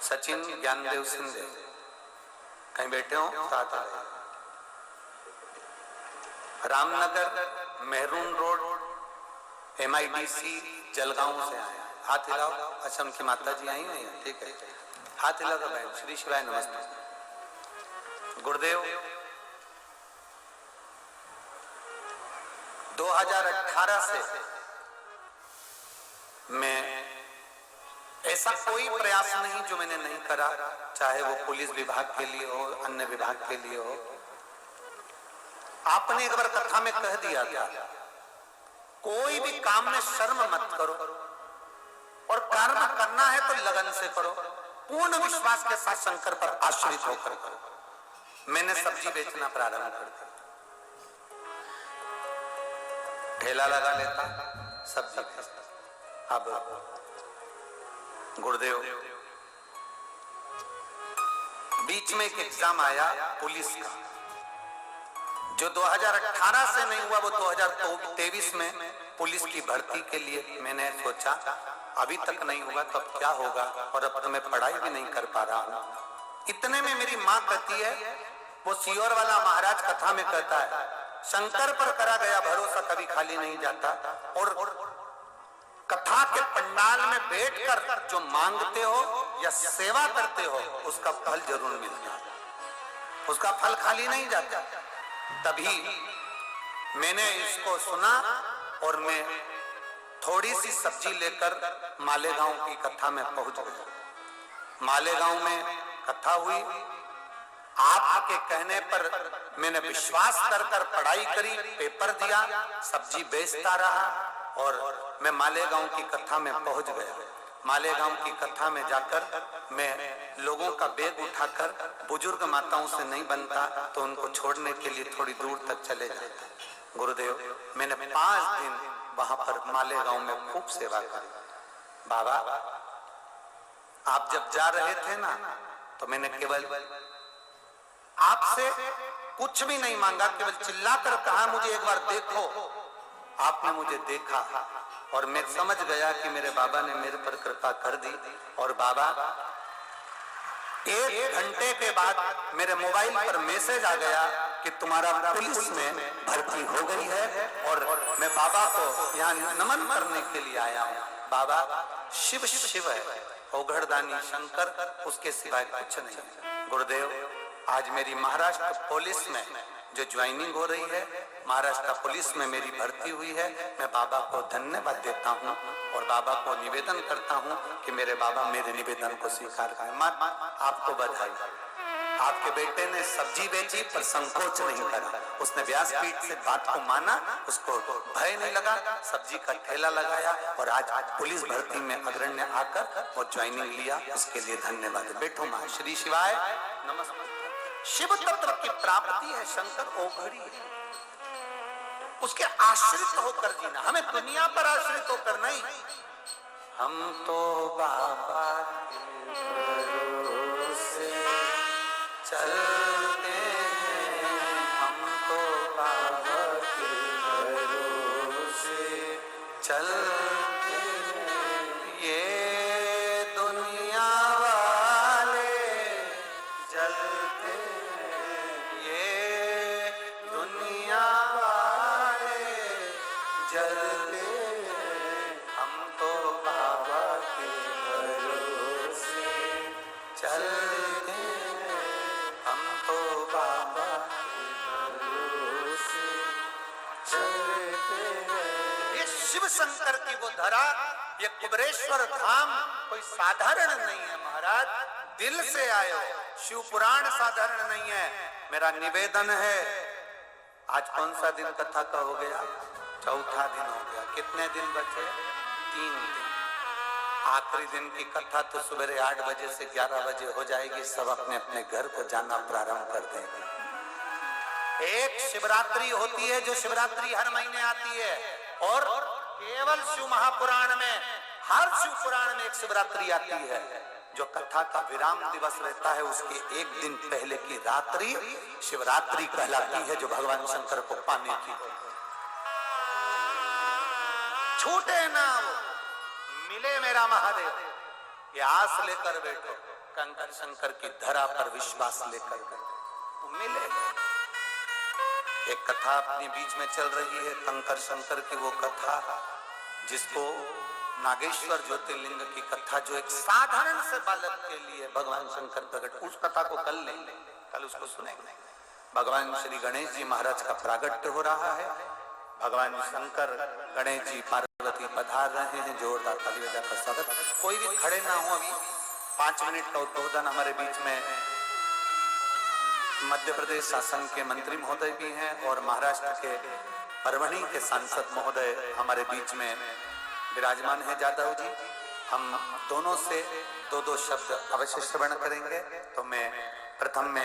सचिन ज्ञानदेव शिंदे कहीं बैठे हो तो हाथ हिलाइए। रामनगर महरून रोड MIDC जलगांव से आए, हाथ हिलाओ। अच्छा, उनकी माता जी आई हैं, ठीक है, हाथ हिला दो बहन। श्री शिवाय नमस्ते। गुरुदेव 2018 से मैं ऐसा कोई प्रयास नहीं जो मैंने नहीं करा, चाहे वो पुलिस विभाग के लिए हो, अन्य विभाग के लिए हो। आपने एक बार कथा में कह दिया था, कोई भी काम में शर्म मत करो, और कर्म करना है तो लगन से करो, पूर्ण विश्वास के साथ शंकर पर आश्रित होकर करो। मैंने सब्जी बेचना प्रारंभ कर दिया, ठेला लगा लेता, सब्जी बेचता। अब गुरुदेव बीच में एक एग्जाम आया पुलिस का, जो 2018 से नहीं हुआ, वो 2023 में पुलिस की भर्ती के लिए मैंने सोचा अभी तक नहीं हुआ तो अब क्या होगा, और अब तो मैं पढ़ाई भी नहीं कर पा रहा हूं। इतने में मेरी माँ कहती है, वो सीहोर वाला महाराज कथा में कहता है, शंकर पर करा गया भरोसा कभी खाली नहीं जाता, और कथा के पंडाल में बैठकर जो मांगते हो या सेवा करते हो उसका फल जरूर मिलता है, उसका फल खाली नहीं जाता। तभी मैंने इसको सुना और मैं थोड़ी सी सब्जी लेकर मालेगांव की कथा में पहुंच गया। मालेगांव में कथा हुई, आपके कहने पर मैंने विश्वास कर पढ़ाई करी, पेपर दिया, सब्जी बेचता रहा, और मैं मालेगांव की कथा में पहुंच गया। मालेगांव की कथा में जाकर मैं लोगों का बैग उठाकर, बुजुर्ग माताओं से नहीं बनता तो उनको छोड़ने के लिए थोड़ी दूर तक चले जाता। गुरुदेव मैंने 5 दिन वहां पर मालेगांव में खूब सेवा करी। बाबा आप जब जा रहे थे ना, तो मैंने केवल आपसे कुछ भी नहीं मांगा, केवल चिल्लाकर कहा मुझे एक बार देखो। आपने मुझे देखा और मैं समझ गया कि मेरे बाबा ने मेरे पर कृपा कर दी। और बाबा 1 घंटे के बाद मेरे मोबाइल पर मैसेज आ गया कि तुम्हारा पुलिस में भर्ती हो गई है, और मैं बाबा को यहाँ नमन करने के लिए आया हूँ। बाबा शिव शिव है, ओघड़दानी शंकर, उसके सिवाय कुछ नहीं। गुरुदेव आज मेरी महाराष्ट्र पुलिस में जो ज्वाइनिंग हो रही है, महाराष्ट्र पुलिस में मेरी भर्ती हुई है, मैं बाबा को धन्यवाद देता हूँ और बाबा को निवेदन करता हूँ कि मेरे बाबा मेरे निवेदन को स्वीकार करें। माँ आपको बधाई, आपके बेटे ने सब्जी बेची पर संकोच नहीं करा, उसने व्यासपीठ से बात को माना, उसको भय नहीं लगा, सब्जी का ठेला लगाया और आज पुलिस भर्ती में अग्रण्य आकर वो ज्वाइनिंग लिया, उसके लिए धन्यवाद। बैठो माँ। श्री शिवाय नमस्ते। शिव तत्व की प्राप्ति है, शंकर ओघड़ी है, उसके आश्रित होकर जीना, हमें दुनिया पर आश्रित होकर नहीं। हम तो बाबा के भरोसे चलते हैं, हम तो बाबा के भरोसे चलते हैं, ये दुनिया वाले जलते हैं, ये दुनिया वाले जलते हैं, हम तो बाबा के भरोसे चलते हैं, हम तो बाबा के भरोसे चलते हैं। ये शिव शंकर की वो धरा, ये कुबेरेश्वर धाम कोई साधारण नहीं है महाराज। दिल से आयो। शिव पुराण साधारण नहीं है। मेरा निवेदन है, आज कौन सा दिन कथा का हो गया? चौथा दिन हो गया। कितने दिन बचे? 3 दिन। आखिरी दिन की कथा तो सुबह 8 बजे से 11 बजे हो जाएगी। सब अपने अपने घर को जाना प्रारंभ कर देंगे। एक शिवरात्रि होती है जो शिवरात्रि हर महीने आती है, और केवल शिव महापुराण में, हर शिव पुराण में एक शिवरात्रि आती है। जो कथा का विराम दिवस रहता है उसके एक दिन पहले की रात्रि शिवरात्रि कहलाती है, जो भगवान शंकर को पाने की। छूटे ना वो, मिले मेरा महादेव, ये आस लेकर बैठो। कंकर शंकर की धरा पर विश्वास लेकर बैठो, मिलेगा। एक कथा अपने बीच में चल रही है, कंकर शंकर की वो कथा जिसको नागेश्वर ज्योतिर्लिंग की कथा, जो एक साधारण से बालक के लिए भगवान शंकर प्रकट, उस कथा को कल लेंगे, कल उसको सुनेंगे। भगवान श्री गणेश जी महाराज का प्रागट्य हो रहा है। भगवान शंकर, गणेश जी, पार्वती पधार रहे हैं। जोरदार ताली बजाकर स्वागत। कोई भी खड़े ना हो, अभी 5 मिनट का उद्बोधन। हमारे बीच में मध्य प्रदेश शासन के मंत्री महोदय भी हैं और महाराष्ट्र के परभणी के सांसद महोदय हमारे बीच में विराजमान है। जादव जी, हम दोनों से 2-2 शब्द अवश्य श्रवण करेंगे। तो मैं प्रथम में